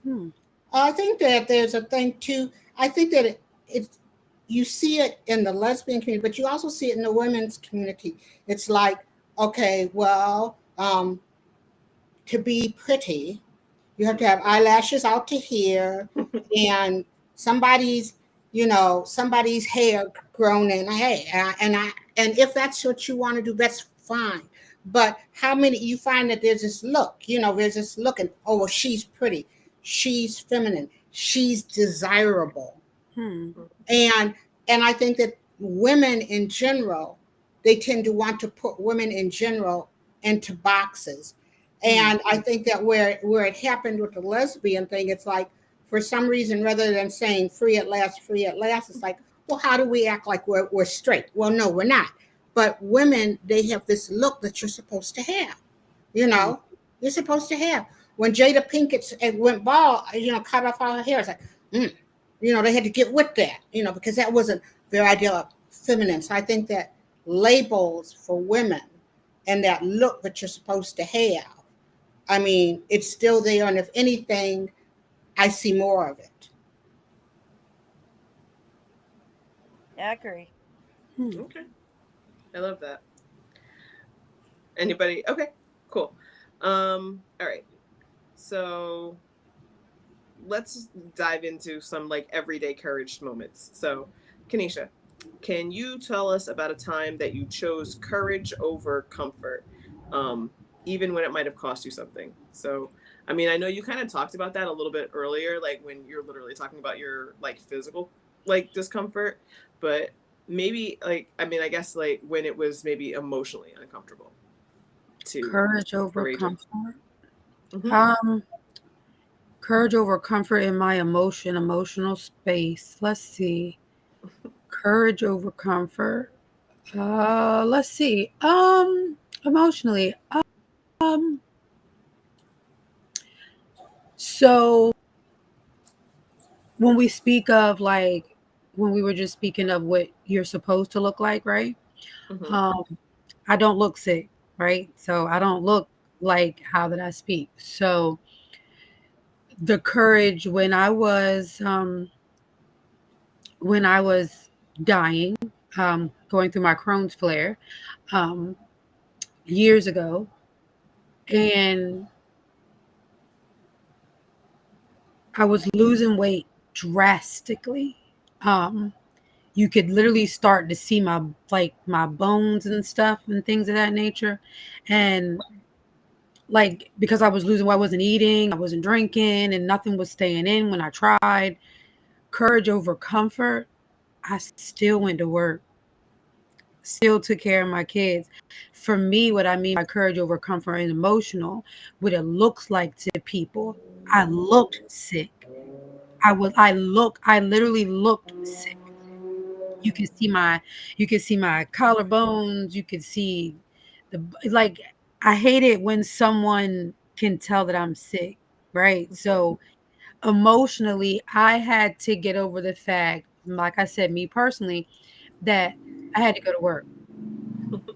Hmm. I think that there's a thing too. I think that it's you see it in the lesbian community, but you also see it in the women's community. It's like, okay, well, to be pretty, you have to have eyelashes out to here, and somebody's somebody's hair grown in. Hey, and if that's what you want to do, that's fine. But how many you find that there's this look, there's this look, and oh, well, she's pretty, she's feminine, she's desirable. Hmm. And and I think that women in general, they tend to want to put women in general into boxes. Hmm. And I think that where it happened with the lesbian thing, it's like, for some reason, rather than saying free at last, it's like, well, how do we act like we're straight? Well, no, we're not. But women, they have this look that you're supposed to have. You Hmm. know, you're supposed to have. When Jada Pinkett went bald, cut off all her hair, it's like, mm. They had to get with that, because that wasn't their idea of feminine. So I think that labels for women and that look that you're supposed to have, I mean, it's still there. And if anything, I see more of it. Yeah, I agree. Hmm. Okay. I love that. Anybody? Okay. Cool. All right. So let's dive into some like everyday courage moments. So, Kanisha, can you tell us about a time that you chose courage over comfort, um, even when it might have cost you something? So, I mean, I know you kind of talked about that a little bit earlier, like when you're literally talking about your like physical like discomfort, but maybe like I mean, I guess like when it was maybe emotionally uncomfortable to Courage over courageous. comfort. Mm-hmm. Um, Courage over comfort in my emotional space. Let's see. Courage over comfort. Let's see. Emotionally. Um, so when we speak of like when we were just speaking of what you're supposed to look like, right? Mm-hmm. Um, I don't look sick, right? So I don't look like how that I speak. So the courage when I was dying, going through my Crohn's flare, um, years ago, and I was losing weight drastically. Um, you could literally start to see my bones and stuff and things of that nature, and like because I was losing weight, I wasn't eating, I wasn't drinking, and nothing was staying in. When I tried courage over comfort, I still went to work, still took care of my kids. For me, what I mean by courage over comfort and emotional, what it looks like to people, I looked sick. I literally looked sick. You could see my collarbones, you could see the like I hate it when someone can tell that I'm sick, right? So emotionally, I had to get over the fact, like I said, me personally, that I had to go to work.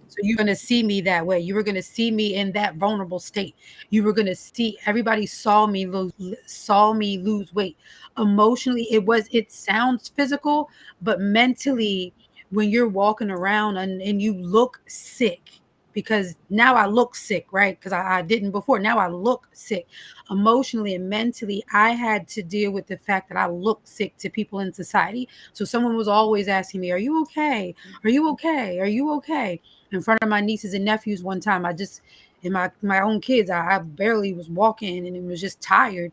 So you're going to see me that way. You were going to see me in that vulnerable state. You were going to see everybody saw me lose weight. Emotionally, it sounds physical, but mentally when you're walking around and you look sick, because now I look sick, right? Because I didn't before. Now I look sick. Emotionally and mentally, I had to deal with the fact that I look sick to people in society. So someone was always asking me, "Are you okay? Are you okay? Are you okay?" In front of my nieces and nephews one time, I just in my own kids, I barely was walking and it was just tired.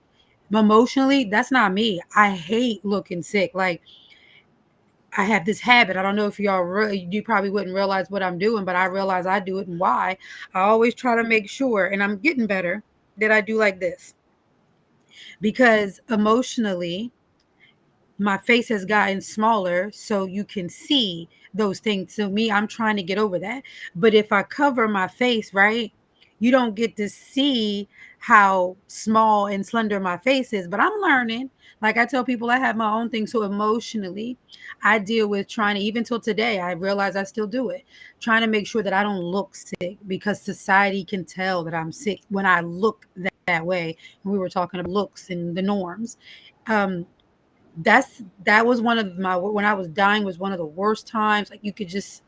Emotionally, that's not me. I hate looking sick. Like I have this habit. I don't know if you probably wouldn't realize what I'm doing, but I realize I do it and why. I always try to make sure, and I'm getting better, that I do like this because emotionally my face has gotten smaller so you can see those things. So me, I'm trying to get over that. But if I cover my face, right, you don't get to see how small and slender my face is. But I'm learning. Like I tell people, I have my own thing. So emotionally, I deal with trying to, even till today, I realize I still do it, trying to make sure that I don't look sick because society can tell that I'm sick when I look that way. We were talking about looks and the norms. Um, that was one of my when I was dying was one of the worst times. Like you could just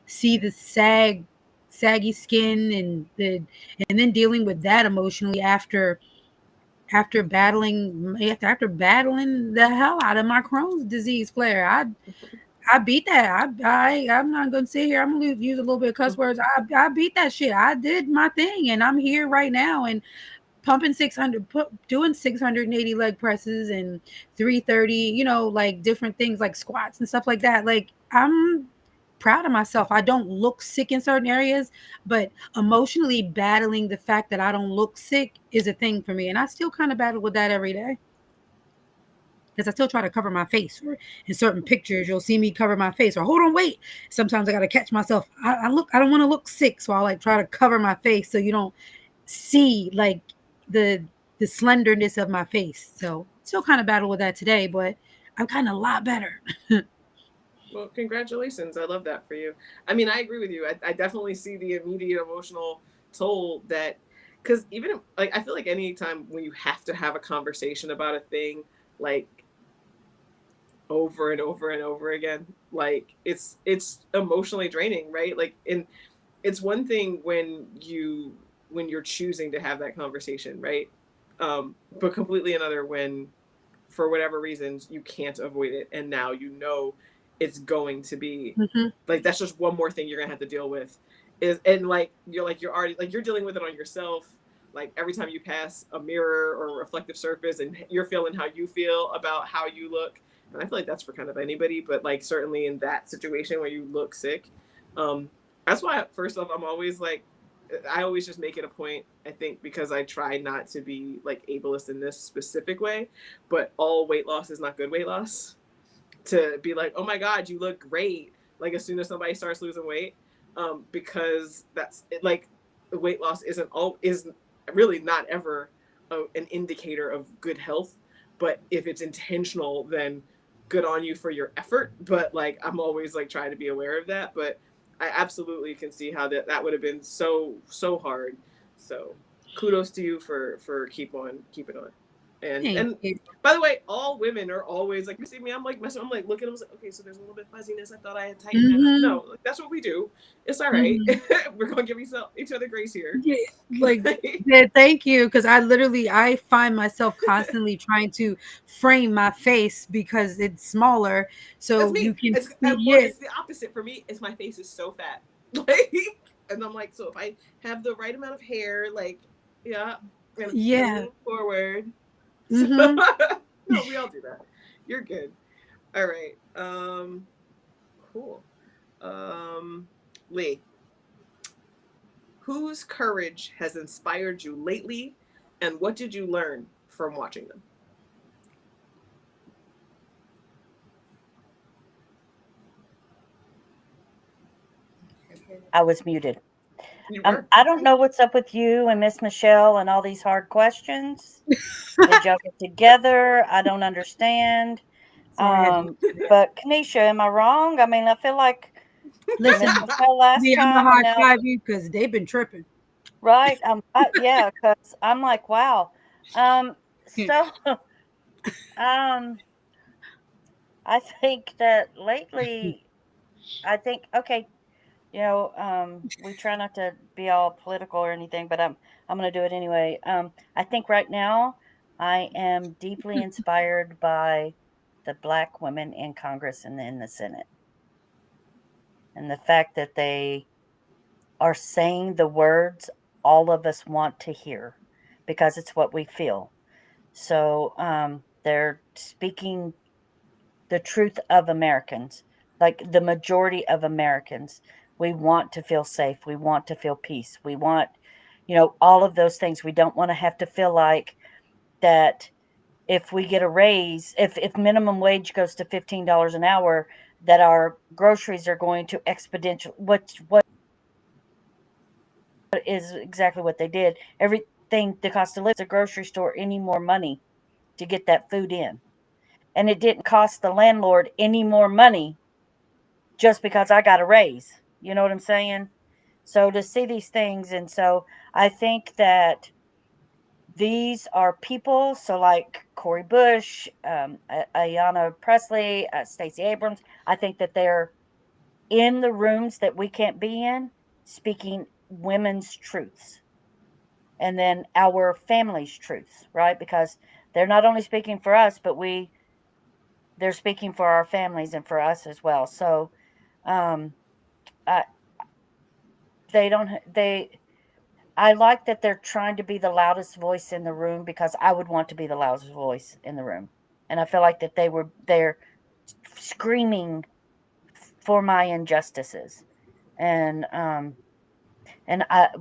see the saggy skin and then dealing with that emotionally after after battling the hell out of my Crohn's disease flare. I beat that. I'm not gonna sit here. I'm gonna use a little bit of cuss words. I beat that shit. I did my thing, and I'm here right now and pumping 600, doing 680 leg presses and 330. Like different things like squats and stuff like that. Like I'm proud of myself. I don't look sick in certain areas, but emotionally battling the fact that I don't look sick is a thing for me, and I still kind of battle with that every day because I still try to cover my face. Or in certain pictures, you'll see me cover my face. Or hold on, wait. Sometimes I got to catch myself. I don't want to look sick, so I like try to cover my face so you don't see like the the slenderness of my face. So still kind of battle with that today, but I'm kind of a lot better. Well, congratulations. I love that for you. I mean, I agree with you. I definitely see the immediate emotional toll that, because even like, I feel like anytime when you have to have a conversation about a thing, like over and over and over again, like it's emotionally draining, right? Like, and it's one thing when you're choosing to have that conversation, right? But completely another when for whatever reasons you can't avoid it, and now you know it's going to be Hmm. like, that's just one more thing you're gonna have to deal with. Is And like you're already like you're dealing with it on yourself, like every time you pass a mirror or a reflective surface and you're feeling how you feel about how you look. And I feel like that's for kind of anybody, but like certainly in that situation where you look sick. um that's why first off, I'm always like, I always just make it a point, I think, because I try not to be like ableist in this specific way, but all weight loss is not good weight loss. To be like, oh my God, you look great, like as soon as somebody starts losing weight, because that's it, like weight loss is really not ever an indicator of good health. But if it's intentional, then good on you for your effort. But like, I'm always like trying to be aware of that. But I absolutely can see how that would have been so hard. So kudos to you for keeping on. Thank And you. by the way, all women are always like, you see me, I'm like messing, I'm like looking, I was like, okay, so there's a little bit of fuzziness. I thought I had tightened that up. Hmm. No, like, that's what we do. It's all right. Hmm. We're gonna give each other grace here. Yeah, like, yeah, thank you, because I find myself constantly trying to frame my face because it's smaller, That's so you me. can It's see well, it. it's the opposite for me. It's my face is so fat, like, and I'm like, so if I have the right amount of hair, like, yeah, I'm gonna Yeah. lean forward. So Hmm. no, we all do that. You're good. All right. Cool. Lee, whose courage has inspired you lately, and what did you learn from watching them? I was muted. You were. I don't know what's up with you and Miss Michelle and all these hard questions. Did y'all get together? I don't understand. Sorry, I had to. Um, but Kanisha, am I wrong? I mean, I feel like Miss Listen, Michelle last me, I'm a time, and high now, five you because they've been tripping. right? Yeah, because I'm like, wow. So, um, I think that lately, I think, okay, we try not to be all political or anything, but I'm going to do it anyway. I think right now I am deeply inspired by the Black women in Congress and in the Senate, and the fact that they are saying the words all of us want to hear because it's what we feel. So they're speaking the truth of Americans, like the majority of Americans. We want to feel safe. We want to feel peace. We want, all of those things. We don't want to have to feel like that if we get a raise, if minimum wage goes to $15 an hour, that our groceries are going to exponential. What is exactly what they did? Everything, the cost of living, the grocery store any more money to get that food in, and it didn't cost the landlord any more money just because I got a raise. You know what I'm saying? So to see these things, and so I think that these are people. So like Corey Bush, Ayanna Presley, Stacey Abrams. I think that they're in the rooms that we can't be in, speaking women's truths. and then our family's truths, right? Because they're not only speaking for us, but they're speaking for our families and for us as well. So um, I, they don't they I like that they're trying to be the loudest voice in the room because I would want to be the loudest voice in the room. And I feel like that they're screaming for my injustices. And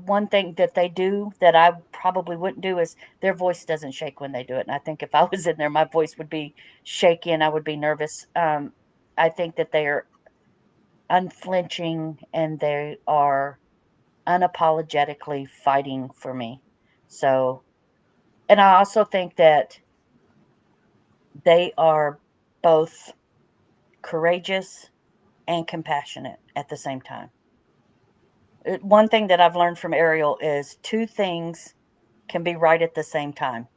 one thing that they do that I probably wouldn't do is their voice doesn't shake when they do it. And I think if I was in there, my voice would be shaky and I would be nervous. I think that they are unflinching and they are unapologetically fighting for me. So, and I also think that they are both courageous and compassionate at the same time. One thing that I've learned from Ariel is two things can be right at the same time.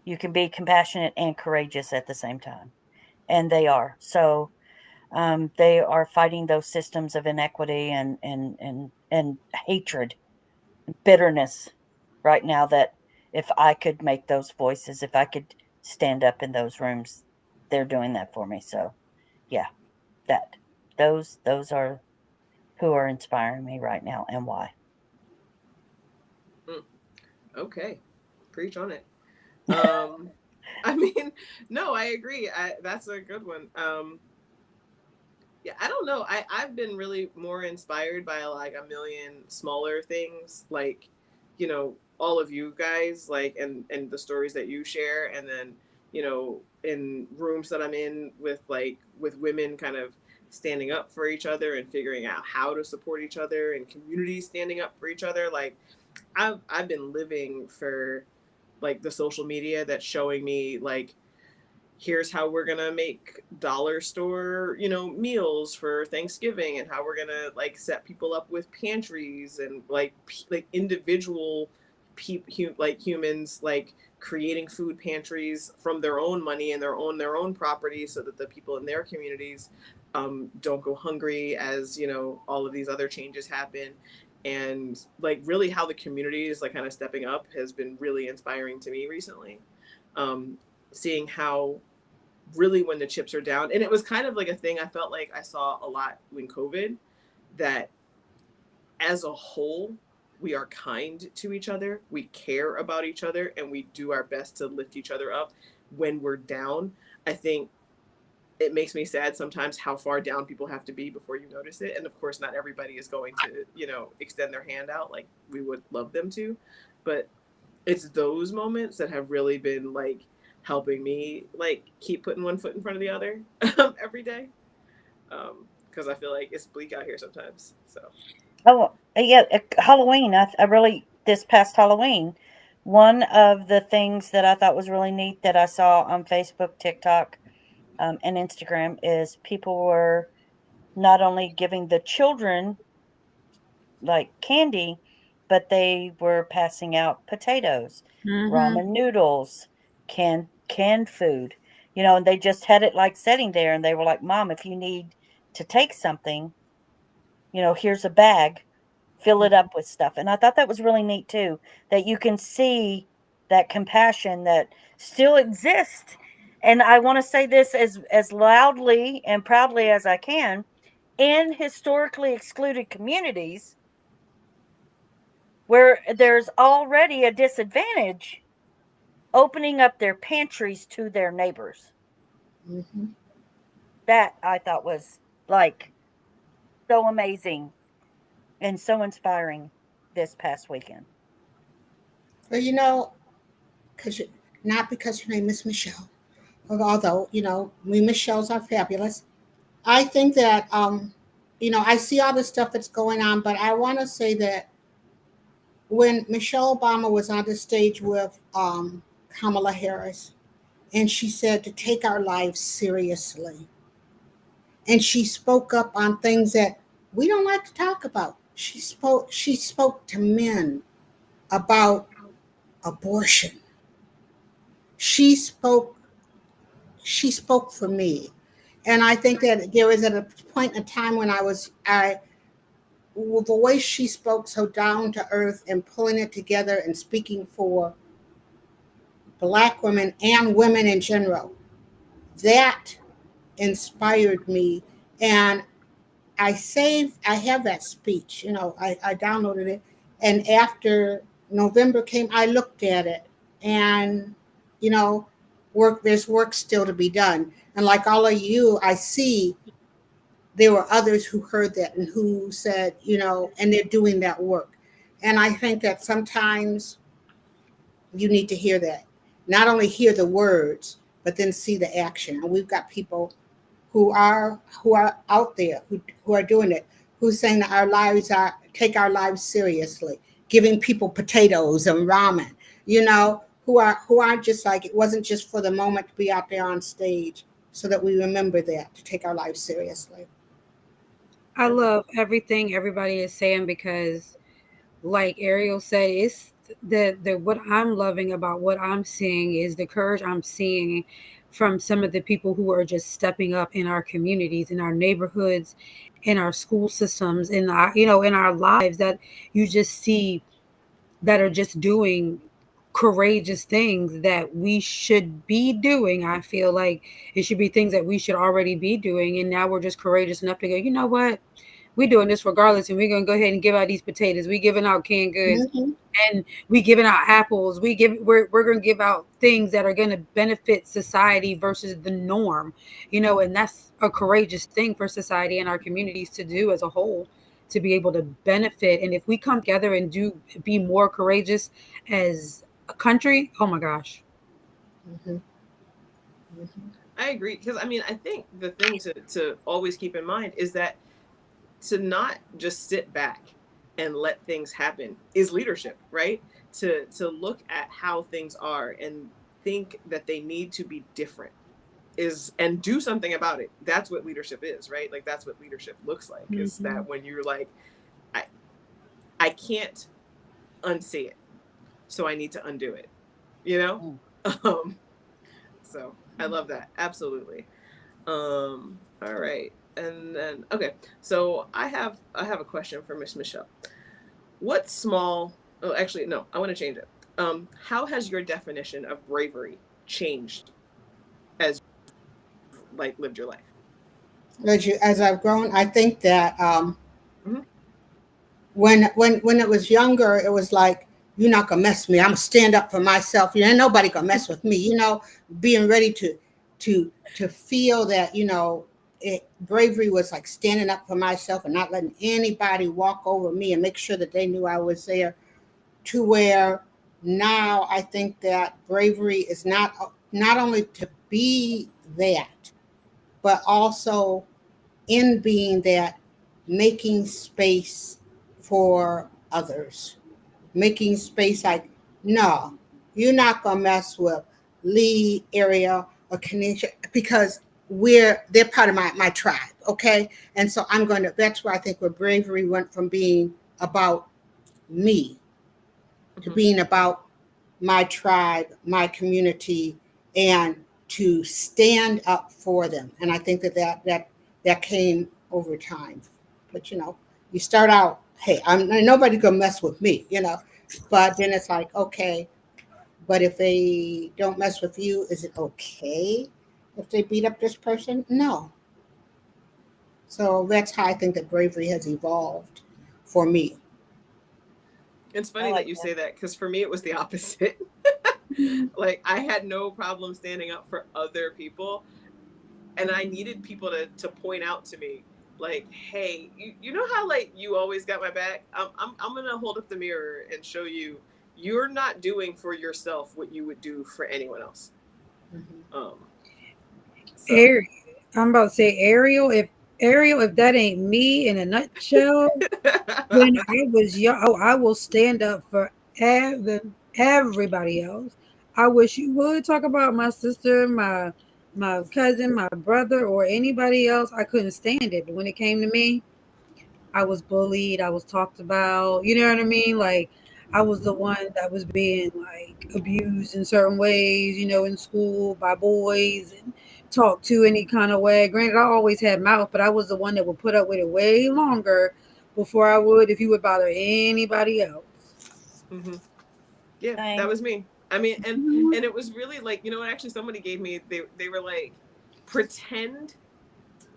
You can be compassionate and courageous at the same time. And they are. So they are fighting those systems of inequity and hatred, bitterness right now that if I could make those voices, if I could stand up in those rooms, they're doing that for me. So yeah, that those are who are inspiring me right now and why. Mm, okay, preach on it. Um, I mean, no, I agree. That's a good one. Yeah, I don't know. I've been really more inspired by like a million smaller things, like, all of you guys, like, and the stories that you share, and then, in rooms that I'm in with women kind of standing up for each other and figuring out how to support each other, and communities standing up for each other. Like, I've been living for like the social media that's showing me like, here's how we're gonna make dollar store, meals for Thanksgiving, and how we're gonna like set people up with pantries, and like individual like humans, like creating food pantries from their own money and their own property, so that the people in their communities don't go hungry as all of these other changes happen. And like really how the community is like kind of stepping up has been really inspiring to me recently. um, Seeing how really when the chips are down, and it was kind of like a thing I felt like I saw a lot when COVID, that as a whole we are kind to each other, we care about each other, and we do our best to lift each other up when we're down. I think it makes me sad sometimes how far down people have to be before you notice it, and of course not everybody is going to extend their hand out like we would love them to. But it's those moments that have really been like helping me like keep putting one foot in front of the other every day, because I feel like it's bleak out here sometimes. So Oh, yeah, Halloween. I really this past Halloween, one of the things that I thought was really neat that I saw on Facebook, TikTok, and Instagram is people were not only giving the children like candy, but they were passing out potatoes, Mm-hmm. ramen noodles, canned food, and they just had it like sitting there, and they were like, "Mom, if you need to take something, here's a bag, fill it up with stuff." And I thought that was really neat too, that you can see that compassion that still exists. And I want to say this as loudly and proudly as I can. In historically excluded communities where there's already a disadvantage, opening up their pantries to their neighbors. Mhm. That I thought was like so amazing and so inspiring this past weekend. Well, because not because your name is Michelle, although we Michelles are fabulous. I think that I see all the stuff that's going on, but I want to say that when Michelle Obama was on the stage with Kamala Harris, and she said to take our lives seriously, and she spoke up on things that we don't like to talk about. She spoke to men about abortion. She spoke she spoke for me. And I think that there was at a point in time when the way she spoke so down to earth and pulling it together and speaking for Black women and women in general, that inspired me. And I have that speech, I downloaded it. And after November came, I looked at it and, you know, there's work still to be done. And like all of you, I see there were others who heard that and who said, and they're doing that work. And I think that sometimes you need to hear that. Not only hear the words, but then see the action. And we've got people who are out there who are doing it, who's saying that our lives are take our lives seriously, giving people potatoes and ramen, who aren't just like it wasn't just for the moment to be out there on stage, so that we remember that to take our lives seriously. I love everything everybody is saying because, like Ariel said, it's the what I'm loving about what I'm seeing is the courage I'm seeing from some of the people who are just stepping up in our communities, in our neighborhoods, in our school systems, in our in our lives that you just see that are just doing courageous things that we should be doing. I feel like it should be things that we should already be doing. And now we're just courageous enough to go, you know what? We're doing this regardless, and we're gonna go ahead and give out these potatoes. We giving out canned goods, Hmm. and we giving out apples. We're gonna give out things that are gonna benefit society versus the norm, and that's a courageous thing for society and our communities to do as a whole, to be able to benefit. And if we come together and do be more courageous as a country, oh my gosh. Hmm. Hmm. I agree, because I mean, I think the thing to always keep in mind is that to not just sit back and let things happen is leadership, right? To look at how things are and think that they need to be different is, and do something about it. That's what leadership is, right? Like that's what leadership looks like, is Hmm. that when you're like, I I can't unsee it, so I need to undo it, you know? Mm. Um so I love that. Absolutely. All right. And then okay. So I have a question for Miss Michelle. What small oh actually no, I want to change it. How has your definition of bravery changed as like lived your life? As I've grown, I think that Hmm. when it was younger, it was like, you're not gonna mess with me. I'm gonna stand up for myself. Ain't nobody gonna mess with me. Being ready to feel that, bravery was like standing up for myself and not letting anybody walk over me and make sure that they knew I was there. To where now I think that bravery is not only to be that, but also in being that, making space for others, making space like, no, you're not gonna mess with Lee area or Kanisha, because they're part of my tribe, okay? And so that's why I think where bravery went from being about me to Hmm. being about my tribe, my community, and to stand up for them. And I think that came over time. But you start out, hey, nobody gonna mess with me, But then it's like, okay, but if they don't mess with you, is it okay if they beat up this person? No. So that's how I think that bravery has evolved for me. It's I funny that like you that. say that, because for me it was the opposite. Like I had no problem standing up for other people, and I needed people to point out to me, like, hey, you know how like you always got my back. I'm gonna hold up the mirror and show you you're not doing for yourself what you would do for anyone else. Mhm. Um, so Ariel, I'm about to say Ariel, if that ain't me in a nutshell, when I was young, oh, I will stand up for everybody else. I wish you would talk about my sister, my cousin, my brother, or anybody else. I couldn't stand it. But when it came to me, I was bullied. I was talked about. You know what I mean? Like I was the one that was being like abused in certain ways. In school by boys and talked to any kind of way. Granted, I always had mouth, but I was the one that would put up with it way longer before I would if you would bother anybody else. Hmm. Yeah, that Same. was me. I mean, and it was really like, you know what, actually somebody gave me, they were like, pretend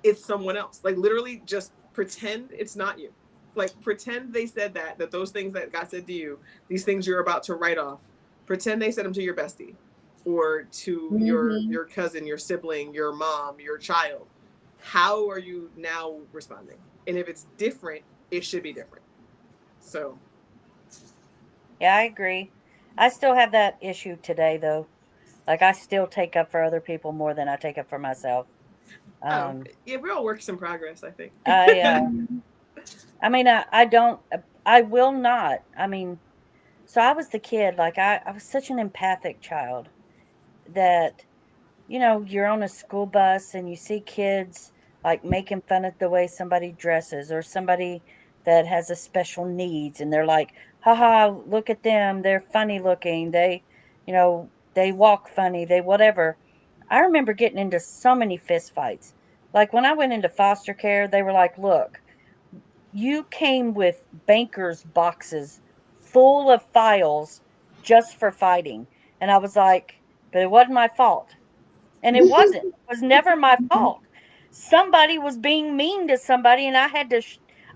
it's someone else. Like literally just pretend it's not you. Like pretend they said that those things that God said to you, these things you're about to write off, pretend they said them to your bestie or to Mm-hmm. your cousin, your sibling, your mom, your child. How are you now responding? And if it's different, it should be different. So, Yeah, I agree. I still have that issue today, though. Like, I still take up for other people more than I take up for myself. oh, Um, yeah, we're all works in progress, I think. I, I mean, I don't, I will not. I mean, so I was the kid, like, I was such an empathic child that, you're on a school bus and you see kids like making fun of the way somebody dresses or somebody that has a special needs and they're like, haha, look at them. They're funny looking. They walk funny. They whatever. I remember getting into so many fist fights. Like when I went into foster care, they were like, look, you came with banker's boxes full of files just for fighting. And I was like, but it wasn't my fault. And it wasn't. It was never my fault. Somebody was being mean to somebody, and I had to.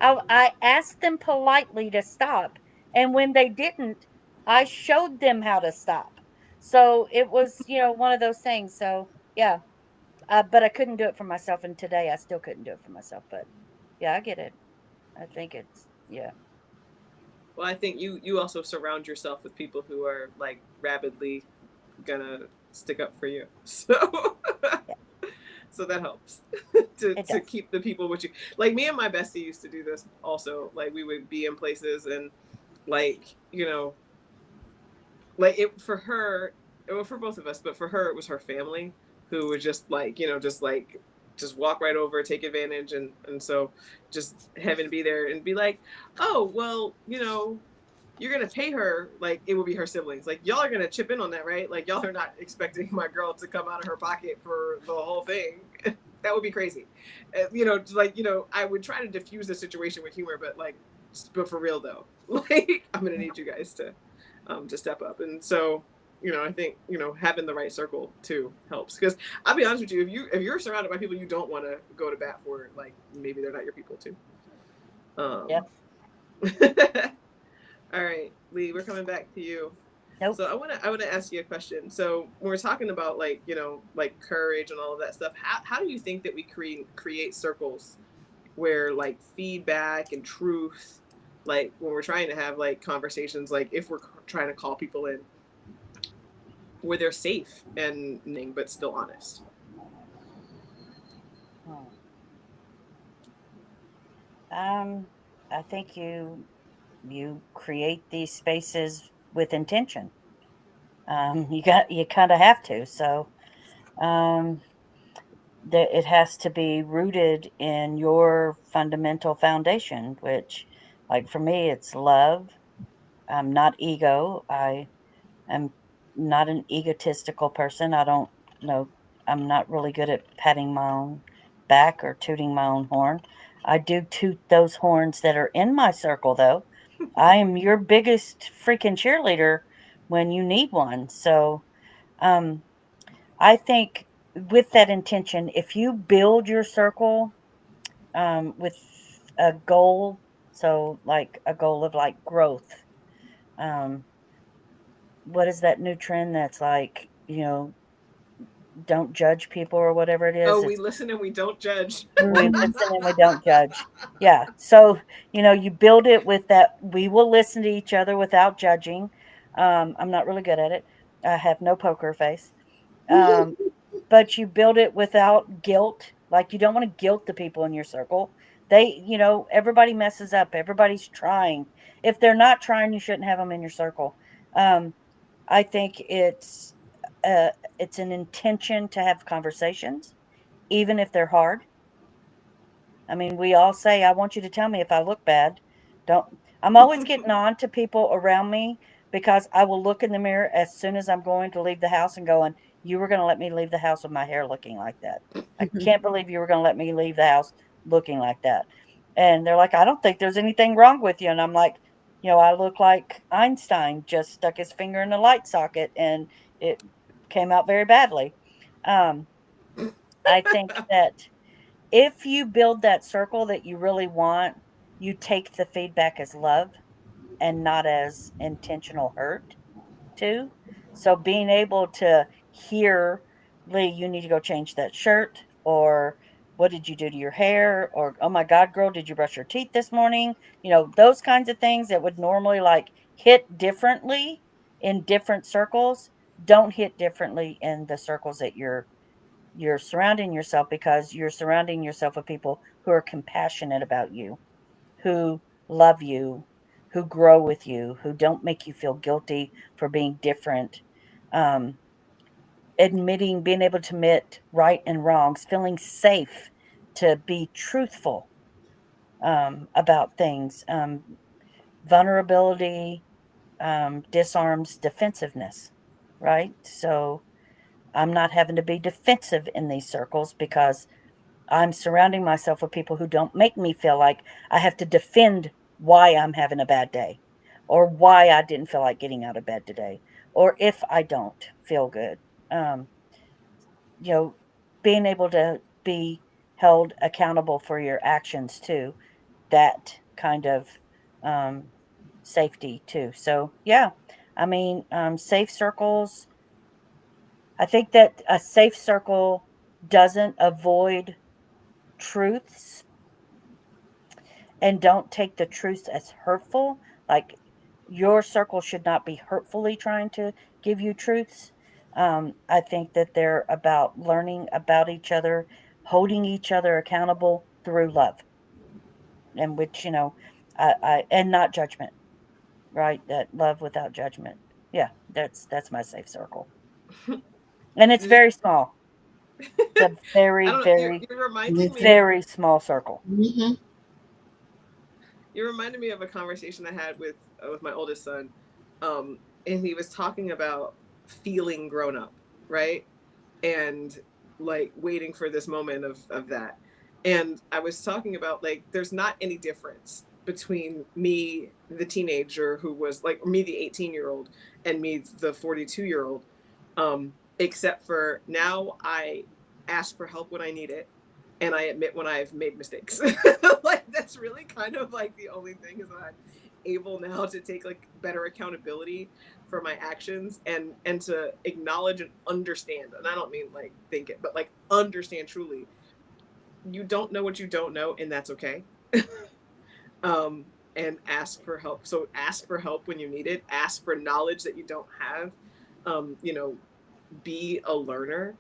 I asked them politely to stop, and when they didn't, I showed them how to stop. So it was, one of those things. So yeah, but I couldn't do it for myself, and today I still couldn't do it for myself. But yeah, I get it. I think it's yeah, Well, I think you also surround yourself with people who are like rabidly gonna stick up for you. So yeah, so that helps to it to does. keep the people with you. Like me and my bestie used to do this also. Like we would be in places and like, like it for her, well, for both of us, but for her it was her family who would just like, just walk right over, take advantage, and so just having to be there and be like, oh well, you're gonna pay her, like it will be her siblings, like y'all are gonna chip in on that, right? Like y'all are not expecting my girl to come out of her pocket for the whole thing. That would be crazy. Like I would try to diffuse the situation with humor, but for real though, like I'm gonna need you guys to step up. And so I think having the right circle too helps, because I'll be honest with you, if you're surrounded by people you don't want to go to bat for, like maybe they're not your people too. Yeah. um All right, Lee, we're coming back to you. Nope. So I want to ask you a question. So when we're talking about like like courage and all of that stuff, how do you think that we create circles where like feedback and truth, like when we're trying to have like conversations, like if we're trying to call people in, where they're safe and but still honest? Hmm. Um, I think you create these spaces with intention. You kind of have to. So um, it has to be rooted in your fundamental foundation, which, like for me, it's love. Not ego. I am not an egotistical person. I don't know. I'm not really good at patting my own back or tooting my own horn. I do toot those horns that are in my circle, though. I am your biggest freaking cheerleader when you need one. So, um, I think with that intention, if you build your circle with a goal, so like a goal of like growth, um, what is that new trend that's like, don't judge people or whatever it Oh, is? we It's listen and we don't judge. we Mm-hmm. listen and we don't judge. Yeah. So, you build it with that we will listen to each other without judging. I'm not really good at it. I have no poker face. Um, but you build it without guilt. Like you don't want to guilt the people in your circle. Everybody messes up. Everybody's trying. If they're not trying, you shouldn't have them in your circle. Um, I think uh, it's an intention to have conversations, even if they're hard. I mean, we all say, "I want you to tell me if I look bad." Don't. I'm always getting on to people around me because I will look in the mirror as soon as I'm going to leave the house and going, "You were going to let me leave the house with my hair looking like that. I can't believe you were going to let me leave the house looking like that." And they're like, I don't think there's anything wrong with you. And I'm like, I look like Einstein just stuck his finger in a light socket and it came out very badly. Um, I think that if you build that circle that you really want, you take the feedback as love and not as intentional hurt too. So being able to hear, Lee, you need to go change that shirt, or what did you do to your hair, or oh my God, girl, did you brush your teeth this morning? Those kinds of things that would normally like hit differently in different circles don't hit differently in the circles that you're surrounding yourself, because you're surrounding yourself with people who are compassionate about you, who love you, who grow with you, who don't make you feel guilty for being different. Um, being able to admit right and wrongs, feeling safe to be truthful about things. Vulnerability disarms defensiveness, right? So I'm not having to be defensive in these circles because I'm surrounding myself with people who don't make me feel like I have to defend why I'm having a bad day, or why I didn't feel like getting out of bed today, or if I don't feel good. Um, you know, Being able to be held accountable for your actions too, that kind of um, safety too. So, yeah, I mean, safe circles, I think that a safe circle doesn't avoid truths and don't take the truths as hurtful. Like, your circle should not be hurtfully trying to give you truths. I think that they're about learning about each other, holding each other accountable through love, and which and not judgment, right? That love without judgment. Yeah, that's my safe circle, and it's Did- very small. It's a I very, don't know. very, You're reminding With me. it. very small circle. Hmm. You reminded me of a conversation I had with my oldest son, and he was talking about feeling grown up, right? And like waiting for this moment of that. And I was talking about like there's not any difference between me, the teenager who was like me, the 18-year-old, and me, the 42-year-old, except for now I ask for help when I need it and I admit when I've made mistakes. Like that's really kind of like the only thing is that I'm able now to take like better accountability for my actions and to acknowledge and understand. And I don't mean like think it, but like understand truly. You don't know what you don't know, and that's okay. And ask for help. So ask for help when you need it. Ask for knowledge that you don't have. You know, be a learner.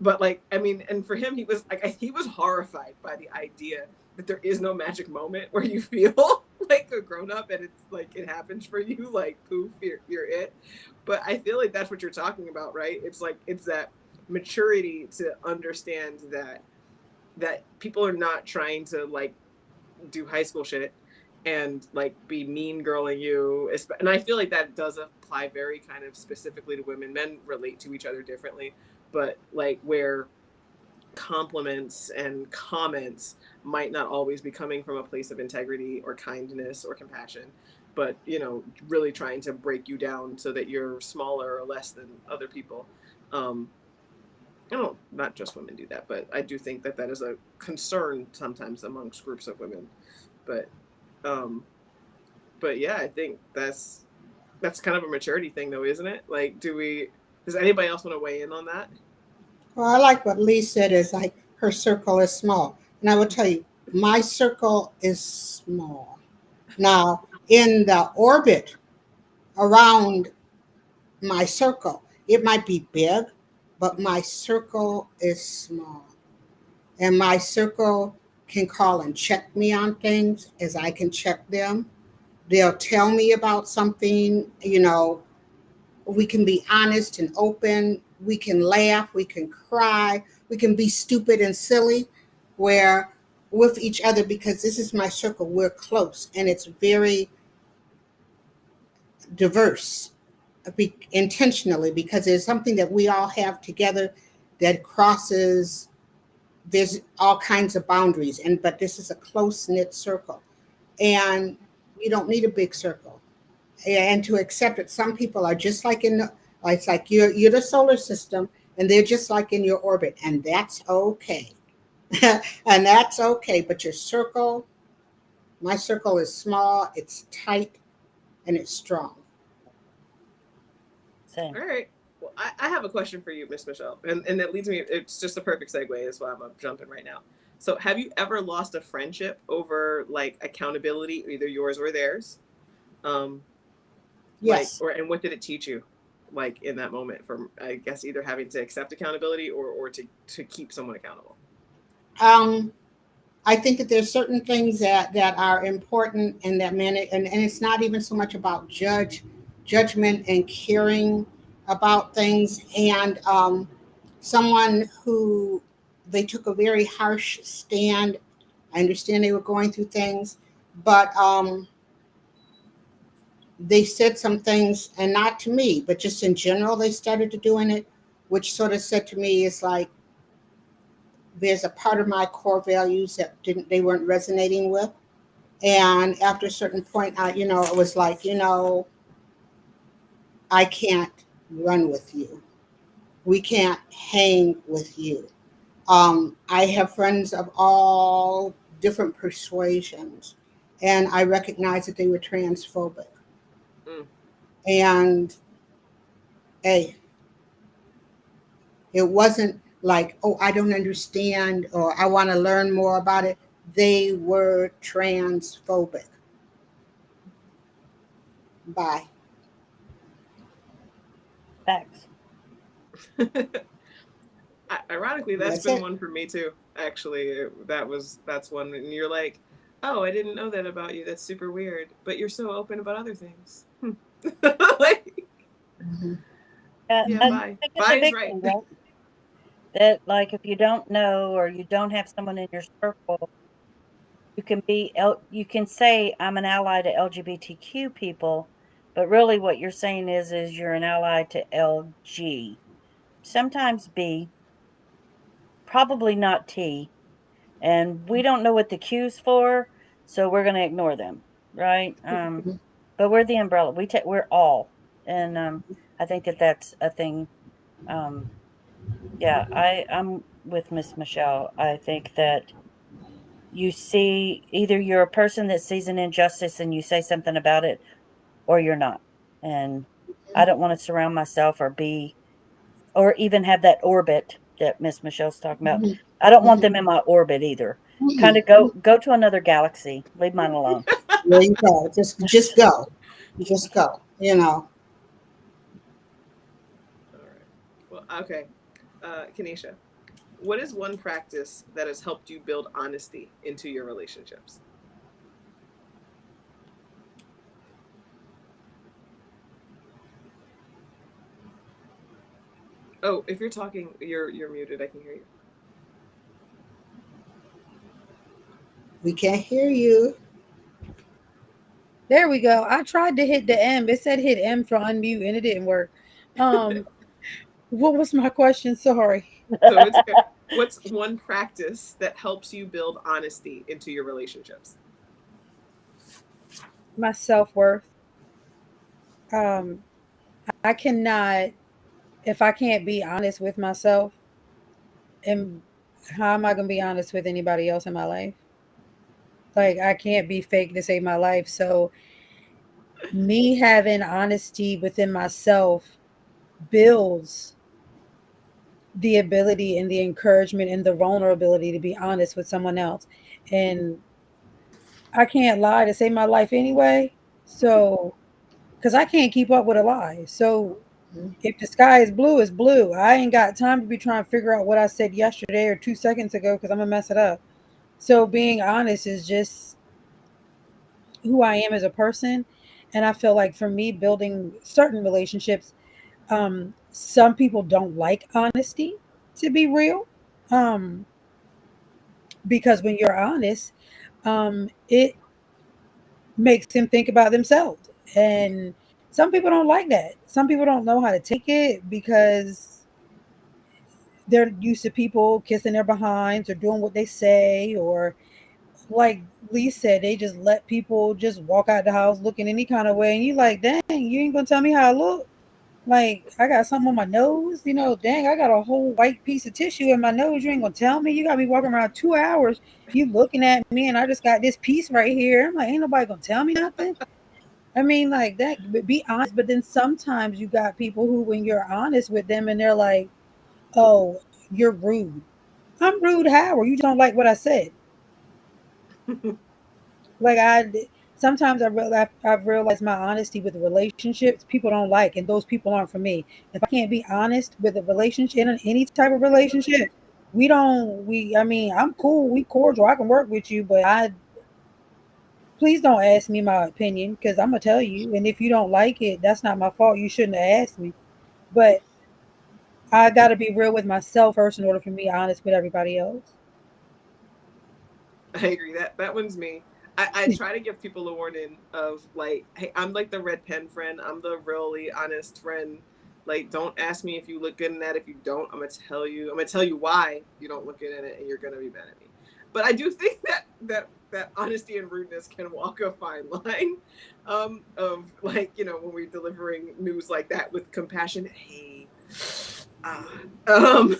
But like, I mean, and for him, he was horrified by the idea that there is no magic moment where you feel like a grown up and it's like it happens for you, like poof, you're it. But I feel like that's what you're talking about, right? It's like it's that maturity to understand that people are not trying to like do high school shit and like be mean girling you. And I feel like that does apply very kind of specifically to women. Men relate to each other differently, but like where compliments and comments might not always be coming from a place of integrity or kindness or compassion, but really trying to break you down so that you're smaller or less than other people. um I don't, not just women do that, but I do think that that is a concern sometimes amongst groups of women. But um but yeah, I think that's kind of a maturity thing though, isn't it? Like, does anybody else want to weigh in on that? Well, I like what Lee said is like her circle is small. And I will tell you, my circle is small. Now, in the orbit around my circle, it might be big, but my circle is small. And my circle can call and check me on things as I can check them. They'll tell me about something, we can be honest and open. We can laugh, we can cry, we can be stupid and silly, where with each other, because this is my circle, we're close and it's very diverse, intentionally, because there's something that we all have together that crosses there's all kinds of boundaries, and but this is a close knit circle, and you don't need a big circle. And to accept that some people are just like in the, it's like you're the solar system, and they're just like in your orbit, and that's okay. And that's okay. But your circle, my circle is small, it's tight, and it's strong. Same. All right. Well, I have a question for you, Miss Michelle, and it leads me. It's just a perfect segue. That's why I'm jumping right now. So, have you ever lost a friendship over like accountability, either yours or theirs? Um, like, Yes. or and what did it teach you, like in that moment? From I guess either having to accept accountability or to keep someone accountable. Um, I think that there's certain things that are important and that man, and it's not even so much about judgment and caring about things, and someone who they took a very harsh stand. I understand they were going through things, but they said some things, and not to me, but just in general, they started to doing it, which sort of said to me is like there's a part of my core values that didn't they weren't resonating with. And after a certain point, it was like, I can't run with you. We can't hang with you. I have friends of all different persuasions, and I recognized that they were transphobic. Mm. And hey, it wasn't like, oh, I don't understand or I want to learn more about it. They were transphobic. Bye. Facts. Ironically, that's That's been it. one for me too. Actually, that's one, and you're like, oh, I didn't know that about you. That's super weird. But you're so open about other things. Like, Mhm. Yeah, yeah, I bye. think it's Bye a is big right. thing, right? That like if you don't know or you don't have someone in your circle, you can say I'm an ally to LGBTQ people, but really what you're saying is you're an ally to LG. Sometimes B, probably not T, and we don't know what the Q's for, so we're going to ignore them, right? But we're the umbrella. We're all, and I think that that's a thing. Um, yeah, I'm with Miss Michelle. I think that you see either you're a person that sees an injustice and you say something about it, or you're not. And I don't want to surround myself or be or even have that orbit that Miss Michelle's talking about. Mhm. I don't want Mhm. them in my orbit either. Kind Mhm. of go to another galaxy. Leave mine alone. There you go. Just go. Just go. All right. Well, okay. Kanisha, what is one practice that has helped you build honesty into your relationships? Oh, if you're talking, you're muted. I can hear you. We can't hear you. There we go. I tried to hit the M. It said hit M for unmute and it didn't work. Um, what was my question? Sorry. So it's okay. What's one practice that helps you build honesty into your relationships? My self-worth. Um, I cannot if I can't be honest with myself, and how am I gonna be honest with anybody else in my life? Like I can't be fake to save my life. So me having honesty within myself builds the ability and the encouragement and the vulnerability to be honest with someone else. And I can't lie to save my life anyway. So, because I can't keep up with a lie. So, Mhm. if the sky is blue, it's blue. I ain't got time to be trying to figure out what I said yesterday or 2 seconds ago because I'm going to mess it up. So, being honest is just who I am as a person. And I feel like for me, building certain relationships, some people don't like honesty, to be real. Um, because when you're honest, it makes them think about themselves. And some people don't like that. Some people don't know how to take it because they're used to people kissing their behinds or doing what they say, or like Lee said, they just let people just walk out the house looking any kind of way, and you like, dang, you ain't gonna tell me how I look. Like, I got something on my nose, dang, I got a whole white piece of tissue in my nose. You ain't gonna tell me? You got me walking around 2 hours. You looking at me, and I just got this piece right here. I'm like, ain't nobody gonna tell me nothing. I mean, like that, but be honest. But then sometimes you got people who, when you're honest with them, and they're like, oh, you're rude. I'm rude how? Or you just don't like what I said? Like sometimes I've realized my honesty with relationships people don't like, and those people aren't for me. If I can't be honest with a relationship, in any type of relationship, we don't. I mean, I'm cool. We cordial. I can work with you, but I please don't ask me my opinion because I'm gonna tell you. And if you don't like it, that's not my fault. You shouldn't have asked me. But I got to be real with myself first in order for me to be honest with everybody else. I agree. That one's me. I try to give people a warning of like, hey, I'm like the red pen friend. I'm the really honest friend. Like, don't ask me if you look good in that. If you don't, I'm gonna tell you. I'm gonna tell you why you don't look good in it, and you're gonna be mad at me. But I do think that honesty and rudeness can walk a fine line. Of like, when we're delivering news like that with compassion. Hey, ah, um,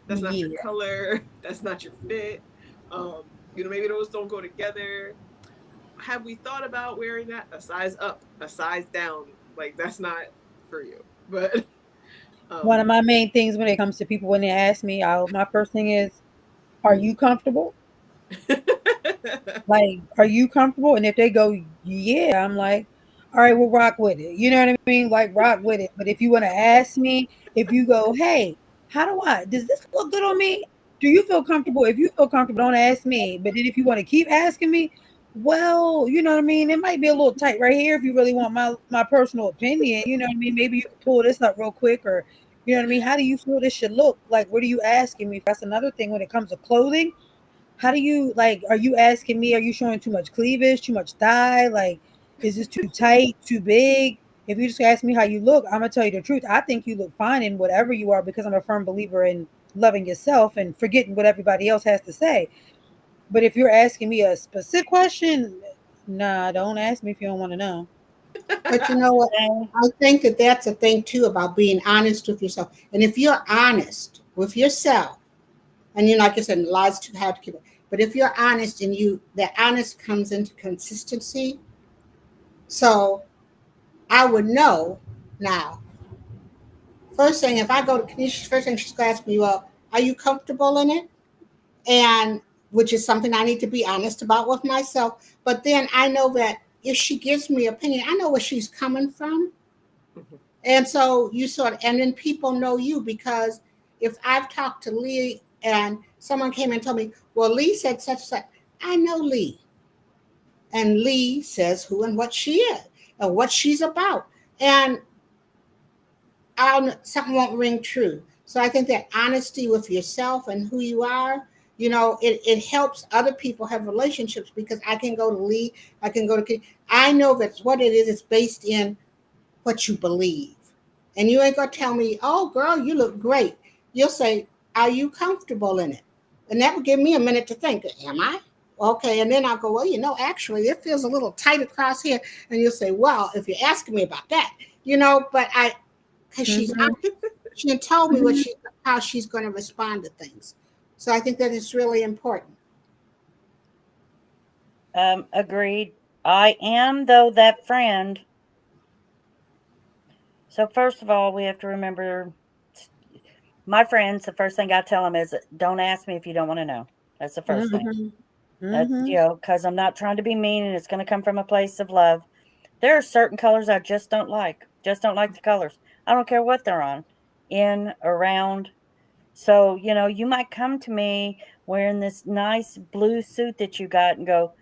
that's not your Yeah. color. That's not your fit. Um, maybe those don't go together. Have we thought about wearing that a size up, a size down? Like that's not for you. But One um of my main things when it comes to people when they ask me, my first thing is, are you comfortable? Like, are you comfortable? And if they go, yeah, I'm like, all right, we'll rock with it. You know what I mean? Like, rock with it. But if you want to ask me, if you go, hey, does this look good on me? Do you feel comfortable? If you feel comfortable, don't ask me. But then if you want to keep asking me, well, you know what I mean? It might be a little tight right here if you really want my personal opinion. You know what I mean? Maybe you can pull this up real quick, or, you know what I mean? How do you feel this should look? Like, what are you asking me? That's another thing when it comes to clothing. How do you like? Are you asking me? Are you showing too much cleavage, too much thigh? Like, is this too tight, too big? If you just ask me how you look, I'm gonna tell you the truth. I think you look fine in whatever you are because I'm a firm believer in loving yourself and forgetting what everybody else has to say. But if you're asking me a specific question, nah, don't ask me if you don't want to know. But you know what? I think that that's a thing too about being honest with yourself. And if you're honest with yourself, and you like I said, lies too hard to keep it. But if you're honest and that honest comes into consistency, so I would know now. First thing, if I go to Kanisha, first thing she's gonna ask me, well, are you comfortable in it? And which is something I need to be honest about with myself. But then I know that if she gives me opinion, I know where she's coming from. And so and then people know you because if I've talked to Lee and someone came and told me, well, Lee said such and such, I know Lee. And Lee says who and what she is and what she's about. And something won't ring true. So I think that honesty with yourself and who you are, it helps other people have relationships because I can go to Lee, I can go to, I know that what it is, it's based in what you believe. And you ain't gonna tell me, oh girl, you look great. You'll say, are you comfortable in it? And that would give me a minute to think, am I? Okay, and then I'll go, well, actually it feels a little tight across here. And you'll say, well, if you're asking me about that, but because Mm-hmm. she told me how she's going to respond to things. So I think that is really important. Agreed. I am, though, that friend. So, first of all, we have to remember my friends, the first thing I tell them is don't ask me if you don't want to know. That's the first thing. Mm-hmm. That's, Mm-hmm. because I'm not trying to be mean and it's going to come from a place of love. There are certain colors I just don't like. Just don't like the colors. I don't care what they're on, in, around. So, you might come to me wearing this nice blue suit that you got and go,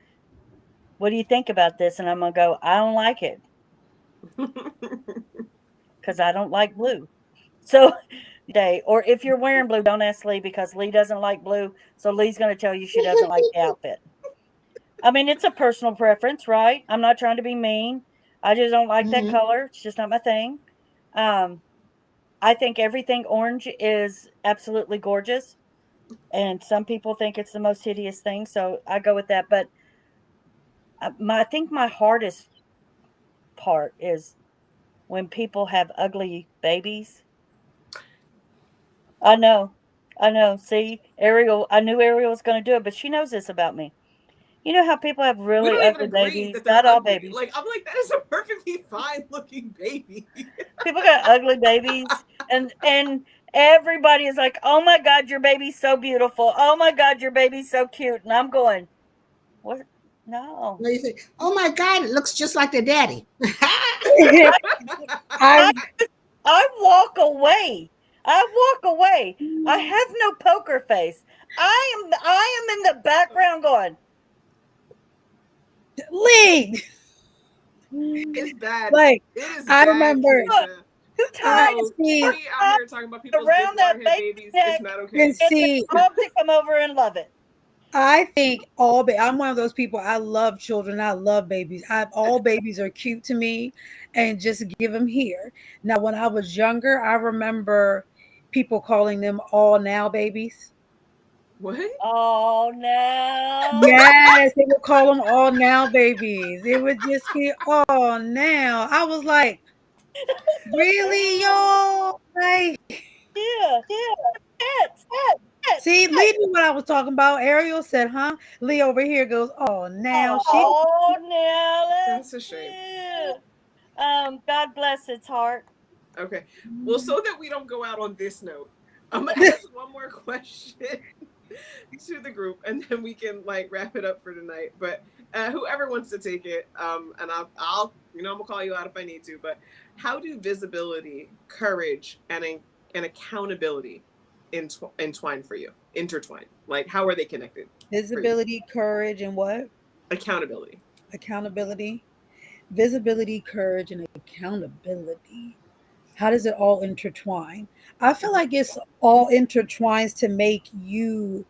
what do you think about this? And I'm going to go, I don't like it because I don't like blue. So, day, or if you're wearing blue, don't ask Lee because Lee doesn't like blue. So Lee's going to tell you she doesn't like the outfit. I mean, it's a personal preference, right? I'm not trying to be mean. I just don't like that Mm-hmm. color. It's just not my thing. Um, I think everything orange is absolutely gorgeous, and some people think it's the most hideous thing, so I go with that. But I think my hardest part is when people have ugly babies. I know, I know. See, Ariel, I knew Ariel was going to do it, but she knows this about me. You know how people have We really don't even ugly agree babies? that Not they're all ugly. babies. Like I'm like that is a perfectly fine looking baby. People got ugly babies, and everybody is like, "Oh my god, your baby's so beautiful. Oh my god, your baby's so cute." And I'm going, "What? No." No, you say, "Oh my God, it looks just like their daddy." I I I walk away. I walk away. I have no poker face. I am in the background going, Lee. It's bad. Like It is I bad, remember "Look, Teresa. you I tie No, see Kitty out here talking about people's big around that waterhead baby's babies is neck not and okay. and the see dog to come over and love it." I think I'm one of those people. I love children. I love babies. All babies are cute to me, and just give them here. Now, when I was younger, I remember people calling them all now babies. What? Oh no. Yes, they would call them all now babies. It would just be all now. I was like, really, y'all? Like, Yeah. Pets. see, Lee knew what I was talking about. Ariel said, huh? Lee over here goes, oh, now she. Oh now That's let's a shame. yeah. God bless its heart. Okay. Well, so that we don't go out on this note, I'm gonna ask one more question to the group, and then we can like wrap it up for tonight. But whoever wants to take it, and I'll, I'm gonna call you out if I need to. But how do visibility, courage, and accountability entwine for you? Intertwine. Like, how are they connected for you? Visibility, courage, and what? Accountability. Accountability. Visibility, courage, and accountability. How does it all intertwine? I feel Mhm. like it's all intertwines to make you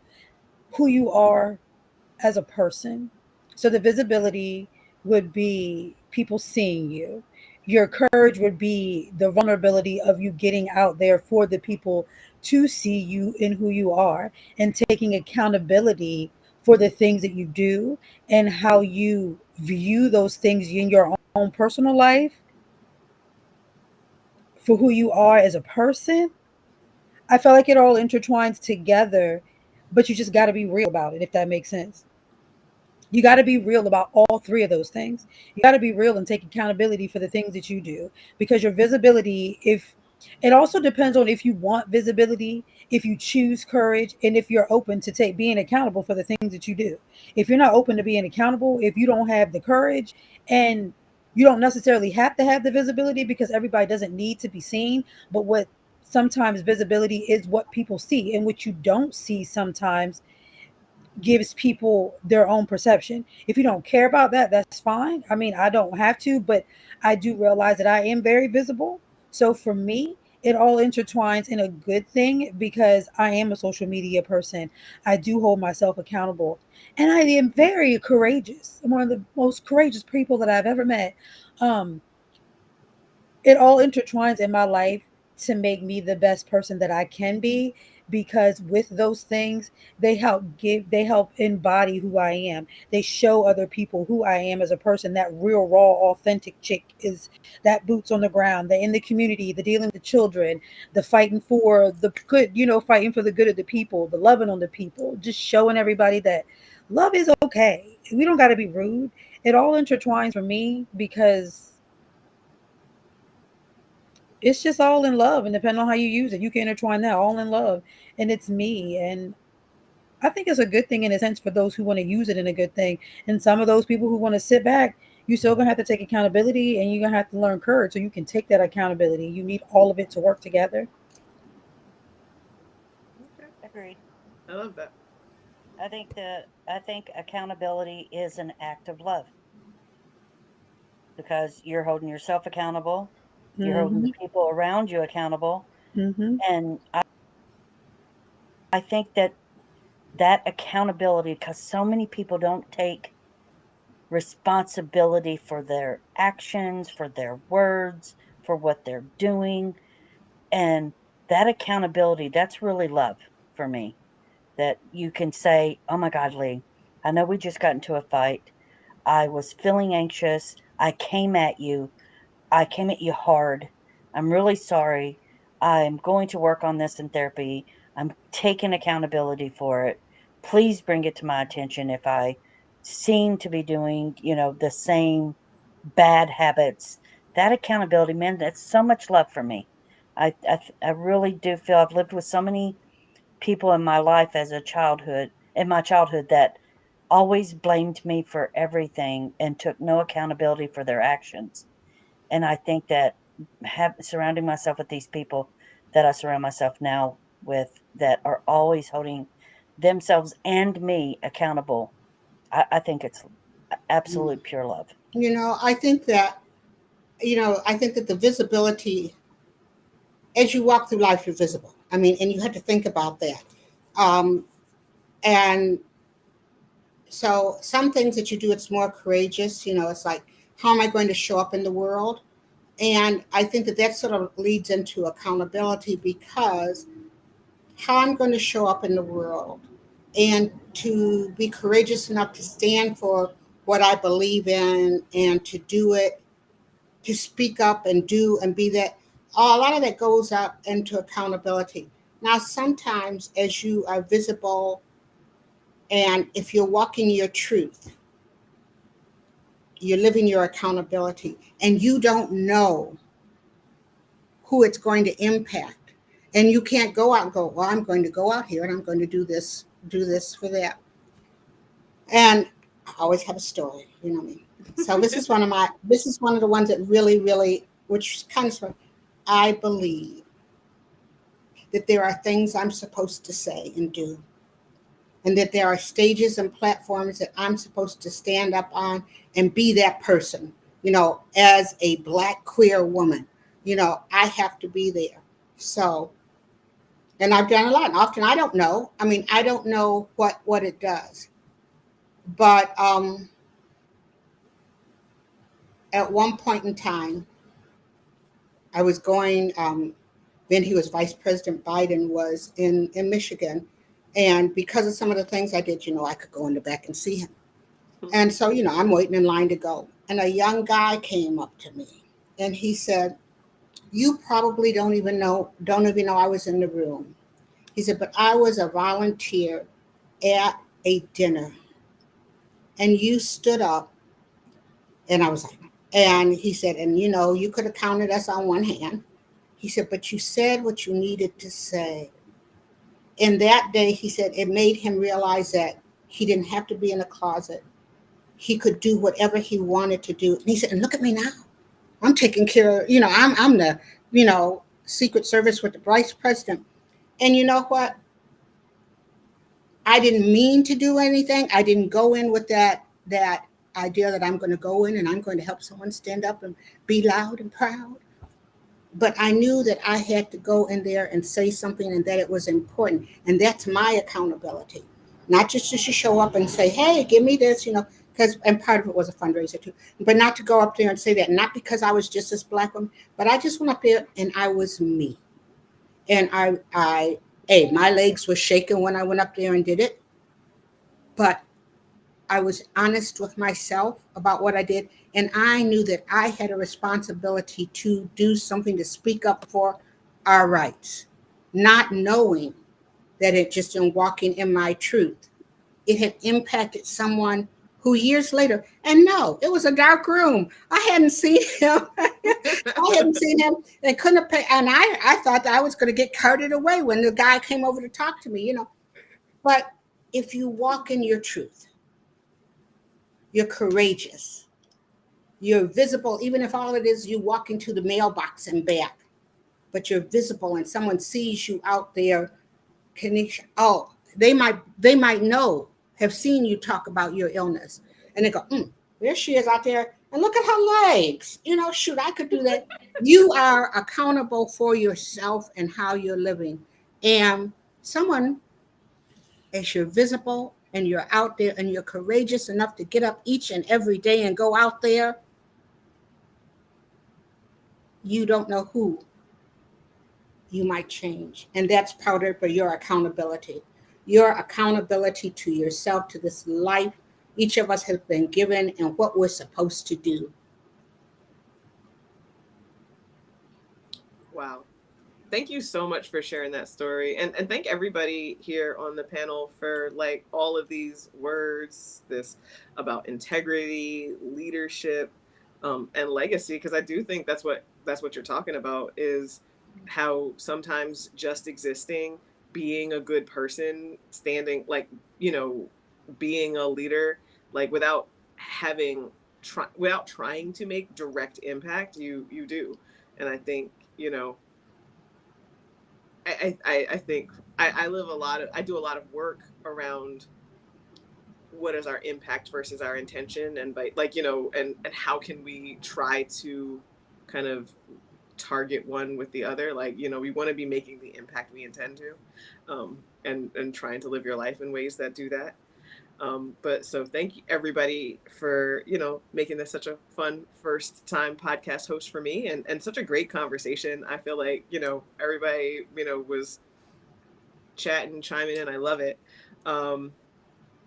who you are as a person. So the visibility would be people seeing you. Your courage would be the vulnerability of you getting out there for the people to see you in who you are and taking accountability for the things that you do and how you view those things in your own personal life for who you are as a person. I feel like it all intertwines together, but you just got to be real about it, if that makes sense. You got to be real about all three of those things. You got to be real and take accountability for the things that you do because your visibility, if it also depends on if you want visibility, if you choose courage, and if you're open to take being accountable for the things that you do. If you're not open to being accountable, if you don't have the courage, and you don't necessarily have to have the visibility because everybody doesn't need to be seen, but what sometimes visibility is what people see, and what you don't see sometimes gives people their own perception. If you don't care about that, that's fine. I mean, I don't have to, but I do realize that I am very visible. So for me, it all intertwines in a good thing because I am a social media person. I do hold myself accountable. And I am very courageous. I'm one of the most courageous people that I've ever met. Um, it all intertwines in my life to make me the best person that I can be because with those things they help embody who I am. They show other people who I am as a person. That real raw authentic chick is that boots on the ground, the in the community, the dealing with the children, the fighting for the good, fighting for the good of the people, the loving on the people, just showing everybody that love is okay. We don't got to be rude. It all intertwines for me because it's just all in love, and depending on how you use it, you can intertwine that all in love, and it's me. And I think it's a good thing in a sense for those who want to use it in a good thing, and some of those people who want to sit back, you still gonna have to take accountability, and you're gonna have to learn courage so you can take that accountability. You need all of it to work together. Okay. Agreed. I love that. I think accountability is an act of love because you're holding yourself accountable, you're holding the Mm-hmm. people around you accountable, Mm-hmm. and I think that that accountability, because so many people don't take responsibility for their actions, for their words, for what they're doing. And that accountability, that's really love for me. That you can say, "Oh my God, Lee, I know we just got into a fight. I was feeling anxious. I came at you hard. I'm really sorry. I'm going to work on this in therapy. I'm taking accountability for it. Please bring it to my attention if I seem to be doing, the same bad habits." That accountability, man, that's so much love for me. I really do feel I've lived with so many people in my life in my childhood, that always blamed me for everything and took no accountability for their actions. And I think that surrounding myself with these people that I surround myself now with, that are always holding themselves and me accountable, I think it's absolute pure love. I think that, I think that the visibility, as you walk through life, you're visible. I mean, and you have to think about that. Um, and so some things that you do, it's more courageous. It's like, how am I going to show up in the world? And I think that that sort of leads into accountability, because how I'm going to show up in the world and to be courageous enough to stand for what I believe in and to do it, to speak up and do and be that. A lot of that goes up into accountability. Now, sometimes as you are visible and if you're walking your truth, you're living your accountability, and you don't know who it's going to impact. And you can't go out and go, well, I'm going to go out here and I'm going to do this for that. And I always have a story, you know what I mean? So this is one of the ones that really, really, which kind of, I believe that there are things I'm supposed to say and do, and that there are stages and platforms that I'm supposed to stand up on and be that person, as a Black queer woman, I have to be there. So, and I've done a lot. And often I don't know. I mean, I don't know what it does. But at one point in time, I was going, then he was Vice President Biden was in Michigan. And because of some of the things I did, I could go in the back and see him. And so, I'm waiting in line to go. And a young guy came up to me and he said, "You probably don't even know I was in the room." He said, "But I was a volunteer at a dinner and you stood up." And I was like, and he said, "And you could have counted us on one hand." He said, "But you said what you needed to say." And that day, he said, it made him realize that he didn't have to be in a closet. He could do whatever he wanted to do. And he said, "And look at me now. I'm taking care of, I'm the, Secret Service with the Vice President." And you know what? I didn't mean to do anything. I didn't go in with that idea that I'm going to go in and I'm going to help someone stand up and be loud and proud. But I knew that I had to go in there and say something and that it was important. And that's my accountability. Not just to show up and say, "Hey, give me this," because, and part of it was a fundraiser too. But not to go up there and say that, not because I was just this Black woman, but I just went up there and I was me. And hey, my legs were shaking when I went up there and did it. But I was honest with myself about what I did. And I knew that I had a responsibility to do something to speak up for our rights, not knowing that it just in walking in my truth, it had impacted someone who years later, and no, it was a dark room. I hadn't seen him. I hadn't seen him and couldn't have paid. And I thought that I was going to get carted away when the guy came over to talk to me. But if you walk in your truth, you're courageous. You're visible, even if all it is you walk into the mailbox and back, but you're visible and someone sees you out there. Oh, they might know, have seen you talk about your illness, and they go, "There she is out there, and look at her legs. Shoot, I could do that." You are accountable for yourself and how you're living, and someone, as you're visible and you're out there and you're courageous enough to get up each and every day and go out there, you don't know who you might change. And that's part of your accountability. Your accountability to yourself, to this life each of us has been given, and what we're supposed to do. Wow. Thank you so much for sharing that story. And thank everybody here on the panel for like all of these words, this about integrity, leadership, and legacy. Because I do think that's what you're talking about is how sometimes just existing, being a good person, standing like, you know, being a leader, like having without trying to make direct impact, you do. And I think, you know, I think I live a lot of I do a lot of work around what is our impact versus our intention, and by like, you know, and how can we try to kind of target one with the other. Like, you know, we want to be making the impact we intend to, and trying to live your life in ways that do that. But so thank you everybody for, you know, making this such a fun first time podcast host for me, and such a great conversation. I feel like, you know, everybody, you know, was chatting, chiming in. I love it. Um,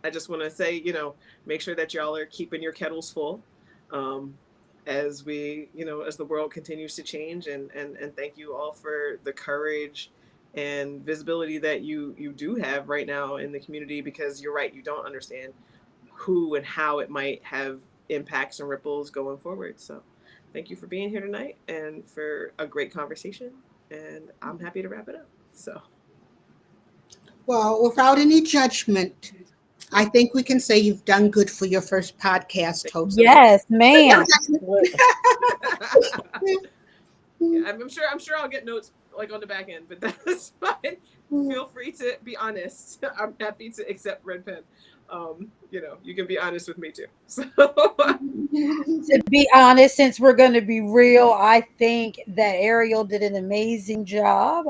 I just want to say, you know, make sure that y'all are keeping your kettles full, um, as we, you know, as the world continues to change. And thank you all for the courage and visibility that you do have right now in the community, because you're right, you don't understand who and how it might have impacts and ripples going forward. So thank you for being here tonight and for a great conversation. And I'm happy to wrap it up. So. Well, without any judgment, I think we can say you've done good for your first podcast host. Yes, ma'am. Absolutely. Yeah, I'm sure I'll get notes like on the back end, but that's fine. Feel free to be honest. I'm happy to accept red pen. You know, you can be honest with me too. So To be honest, since we're going to be real, I think that Ariel did an amazing job.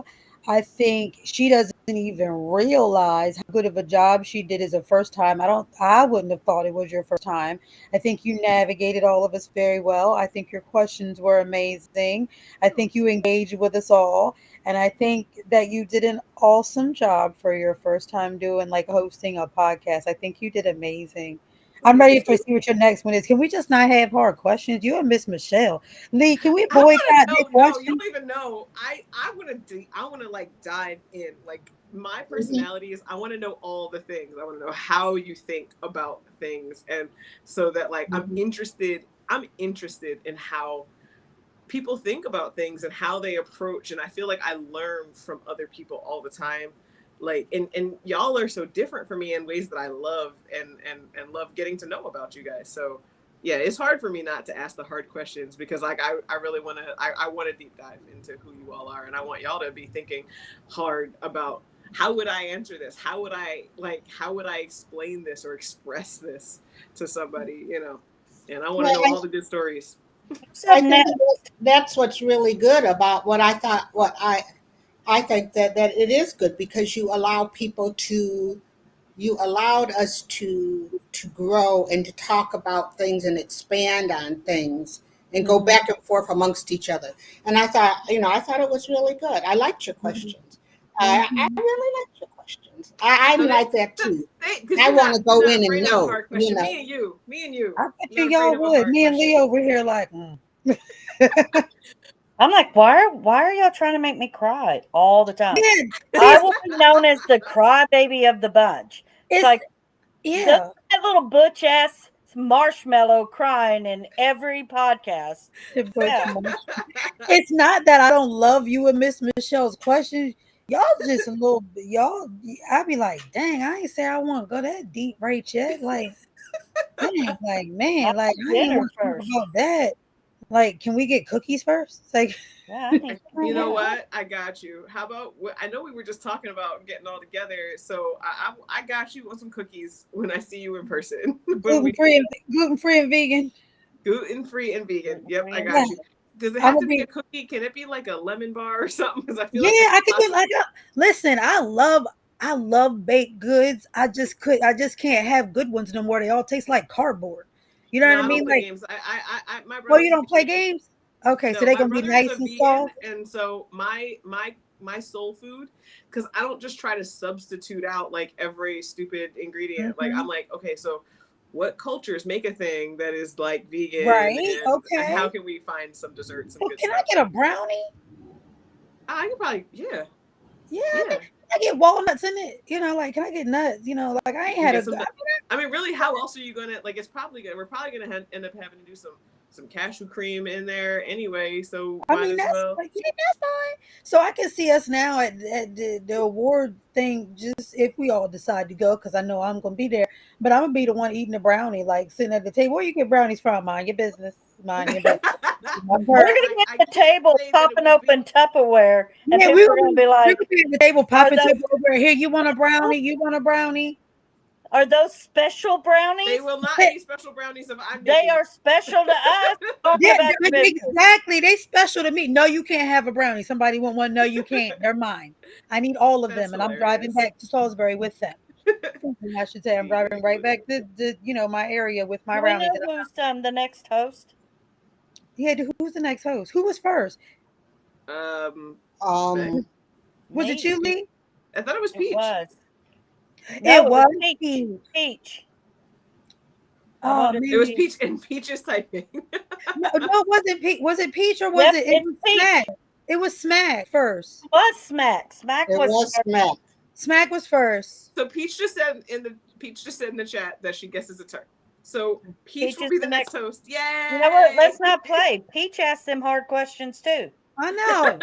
I think she doesn't even realize how good of a job she did as a first time. I wouldn't have thought it was your first time. I think you navigated all of us very well. I think your questions were amazing. I think you engaged with us all. And I think that you did an awesome job for your first time doing like hosting a podcast. I think you did amazing. well, I'm thank you ready so to much. see what your next one is. Can we just not have hard questions? You and Miss Michelle. Lee, can we I want boycott to the know. No, you questions? don't even know. I want to like dive in. Like my Mhm. personality is I want to know all the things. I want to know how you think about things, and so that like I'm Mhm. interested. I'm interested in how people think about things and how they approach, and I feel like I learn from other people all the time, like, and y'all are so different from me in ways that I love, and love getting to know about you guys. So yeah, it's hard for me not to ask the hard questions, because like I really want to I want to deep dive into who you all are, and I want y'all to be thinking hard about how would I answer this, how would I explain this or express this to somebody, you know, and I want to Well, know all the good stories. What's I up, think Nat? that's what's really good about what I thought. I think that it is good because you allowed us to grow and to talk about things and expand on things and go Mhm, back and forth amongst each other. And I thought, I thought it was really good. I liked your mhm, questions. I mhm. really liked your questions. I'm No, like that too. because I you're want not to you're go not in and afraid of a know, hard question. Me and you, I bet you not afraid y'all of a would. hard Me and question. Lee over here like, I'm like, why are y'all trying to make me cry all the time? yeah. See, I will be known as the crybaby of the bunch. It's it's like yeah. that little butch ass marshmallow crying in every podcast. The butch Yeah. munch. It's not that I don't love you and Miss Michelle's questions. Y'all just a little y'all. I be like, dang, I ain't say I want to go that deep right yet. Dang, like I man, like want I ain't dinner want to talk first. about that. Like, can we get cookies first? It's like, Yeah, I need You know yeah. what? I got you. How about I know we were just talking about getting all together, so I got you on some cookies when I see you in person. When we gluten free and vegan. gluten free and vegan. Yep, I Gluten-free and Yeah, got vegan. you. Does it I'm have gonna to be be. a cookie? Can it be like a lemon bar or something? Because I feel Yeah, like there's I could do lots. like a listen, I love baked goods. I just can't have good ones no more. They all taste like cardboard. You know No, what I I don't mean? play Like, games. My oh, you brother's don't play vegan. games? Okay, so No, they're my gonna be brother is nice a and vegan, soft. and so my my soul food, because I don't just try to substitute out like every stupid ingredient. Like I'm like, okay, so what cultures make a thing that is like vegan, Right. and Okay. how can we find some dessert, some Well, good can I stuff? get a brownie? I can probably, yeah, Yeah, I mean, yeah. I get walnuts in it. Like, can I get nuts? Like I You ain't can had a. get some. I mean, really, how else are you gonna like? It's probably gonna. We're probably gonna end up having to do some cashew cream in there anyway. So I might mean, as that's well. like, yeah, that's fine. So I can see us now at the award thing, just if we all decide to go, because I know I'm gonna be there. But I'm gonna be the one eating the brownie, like sitting at the table. Where you get brownies from? Mind your business. Mind your business. My We're purse. going to I be at the can't table say that it popping will be. open Tupperware, and Yeah, people are going to be we're gonna like, be at the table are popping those, tip over here. You want a brownie? You want a brownie? are those special They brownies? will not be special brownies if I'm They making are special to us. Go Yeah, about your business. exactly. They special to me. No, you can't have a brownie. Somebody want one. No, you can't. They're mine. I need all of That's them, and I'm driving hilarious. back to Salisbury with them. I should say I'm driving right back to my area with my Do we brownies. know who's the next host? Yeah, who's the next host? Who was first? um, Meg. Um, Was it Me. you, Lee? I thought it was It Peach. was. No, It it was was Peach. Pete. Peach. I Oh voted It for was man, Peach. Peach, and Peach is typing. no, it wasn't Pete. Was it Peach or was Yep, it? It it's was Smack. Peach. It was Smack first. It was Smack. Smack it was was first. Smack. Smack was first. So Peach just said in the chat that she guesses it's her. So Peach Peach will is be the the next next. host. You know what? Yay! Let's not play. Peach asked them hard questions too. I know.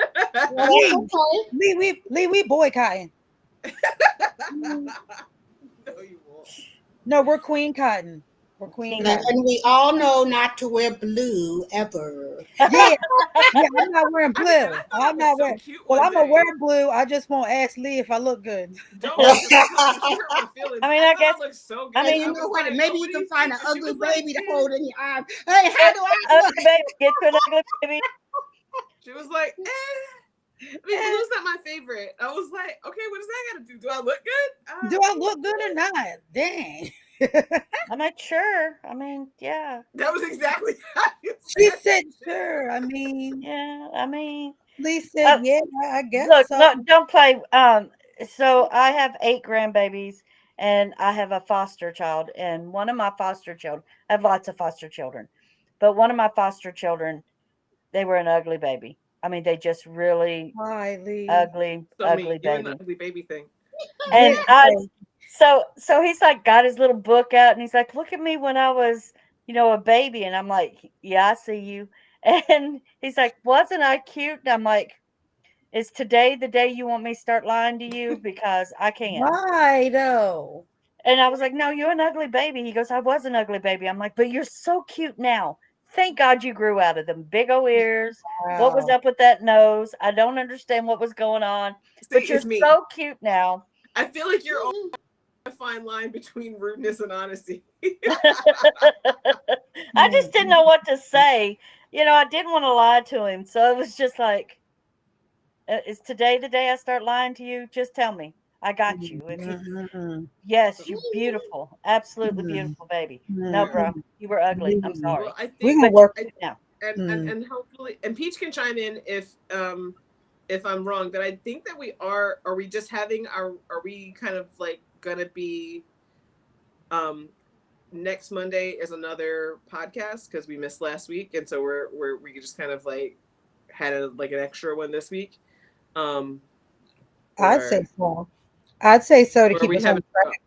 Well, that's Lee, okay. we boycotting. No, you won't. No, we're Queen Cotton. We're Queen King And, Cotton. and we all know not to wear blue ever. Yeah, yeah. I'm not wearing I mean, and blue. I thought I I'm was not so wearing. cute Well, one I'm gonna wear day. blue. I just won't ask Lee if I look good. Don't, because you hurt my feelings. I mean, I I thought guess. I looked so good. I And mean, I you was know what? like, Maybe "Oh, you what do can you find think?" an And she ugly was like, baby to "Eh." hold in your arms. Hey, how do I ugly look? baby, get you an ugly baby. She was like, "Eh." I mean, blue's not my favorite. I was like, "Okay, what does that got to do? Do I look good?" Do I look good or not? Dang. I'm like, sure. I mean, yeah, That was exactly how you She said said, it too. "Sure." I mean, yeah. I mean, Lee said, uh, "Yeah, I guess look, so." look, don't play. So I have 8 grandbabies, and I have a foster child, and one of my foster children. I have lots of foster children, but one of my foster children, they were an ugly baby. I mean, they just really Hi, Lee. So ugly mean, you and the baby. ugly baby thing. And Big I baby. so he's like got his little book out and he's like, look at me when I was, a baby. And I'm like, yeah, I see you. And he's like, wasn't I cute? And I'm like, is today the day you want me to start lying to you? Because I can. Why though? And I was like, no, you're an ugly baby. He goes, I was an ugly baby. I'm like, but you're so cute now. Thank God you grew out of them big old ears. What was Wow. up with that nose? I don't understand what was going on, See, but you're it's me. so cute now. I feel like you're on a fine line between rudeness and honesty. I just didn't know what to say. I didn't want to lie to him. So it was just like, is today the day I start lying to you? Just tell me. I got you. If you, Mhm. yes, you're beautiful. Absolutely Mhm. beautiful, baby. No, bro, Mhm. you were ugly. I'm Mhm. sorry. Well, I We're think, gonna But work. you're cute now. Mm. and hopefully, and Peach can chime in if I'm wrong, but I think that are we just having are we kind of like gonna be um next Monday is another podcast because we missed last week, and so we just kind of like had like an extra one this week. Um I'd say or so. I'd say so to or keep we us on haven't track.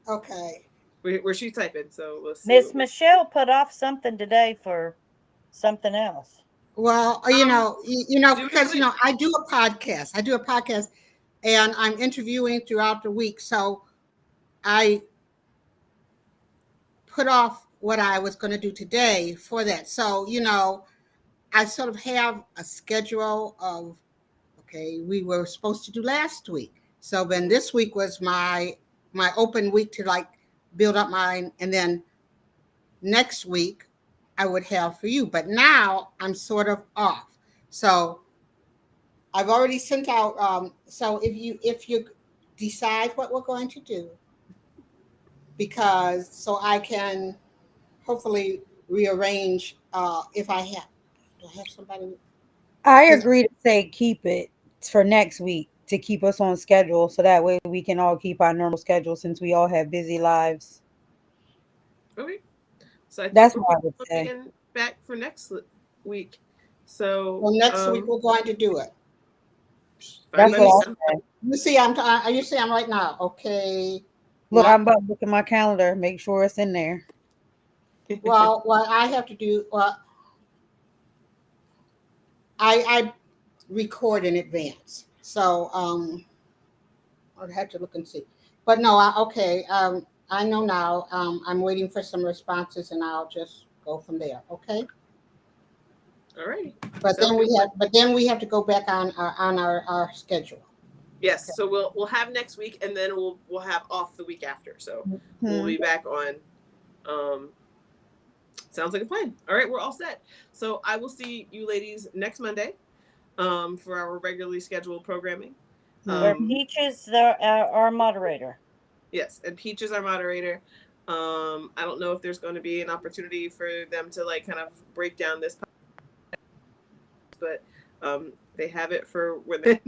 Okay. we're she typing, so let's see Miss what we Michelle put off something today for something else. Well, um do we because really I do a podcast. I do a podcast, and I'm interviewing throughout the week. So I put off what I was going to do today for that. So I sort of have a schedule of, okay, we were supposed to do last week. So then this week was my open week to like build up mine, and then next week I would have for you. But now I'm sort of off. So I've already sent out. So if you decide what we're going to do, because so I can hopefully rearrange if I have. Do I have somebody? I agree to say keep it for next week to keep us on schedule so that way we can all keep our normal schedule since we all have busy lives. Okay. So I think That's we're what I planning would on say. being back for next week. So Well, next week we're going to do it. fine That's by what me. I I'm say. You see, you see, I'm right now. Okay. Look, Not I'm about to look at my calendar, make sure it's in there. well. What I have to do. Well, I record in advance, so I'd have to look and see. But no, okay. I know now. I'm waiting for some responses, and I'll just go from there. Okay. All right. But Sounds then like a we plan. have. But then we have to go back on our schedule. Yes. Okay. So we'll have next week, and then we'll have off the week after. So we'll Hmm. be back on. Um, Sounds like a plan. All right, we're all set. So I will see you ladies next Monday for our regularly scheduled programming. Where Um, Peach is our moderator. yes, and Peach is our moderator. I don't know if there's going to be an opportunity for them to like kind of break down this, but they have it for when they.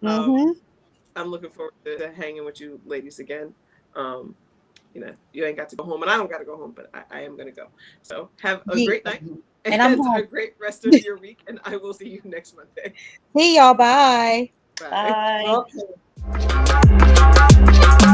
Mm-hmm. I'm looking forward to hanging with you ladies again. Um, you ain't got to go home, and I don't got to go home, but I am going to go. So have a Yeah. great night And I'm and a home. great rest of your week, and I will see you next Monday. See y'all. Bye. Bye. Bye. Okay.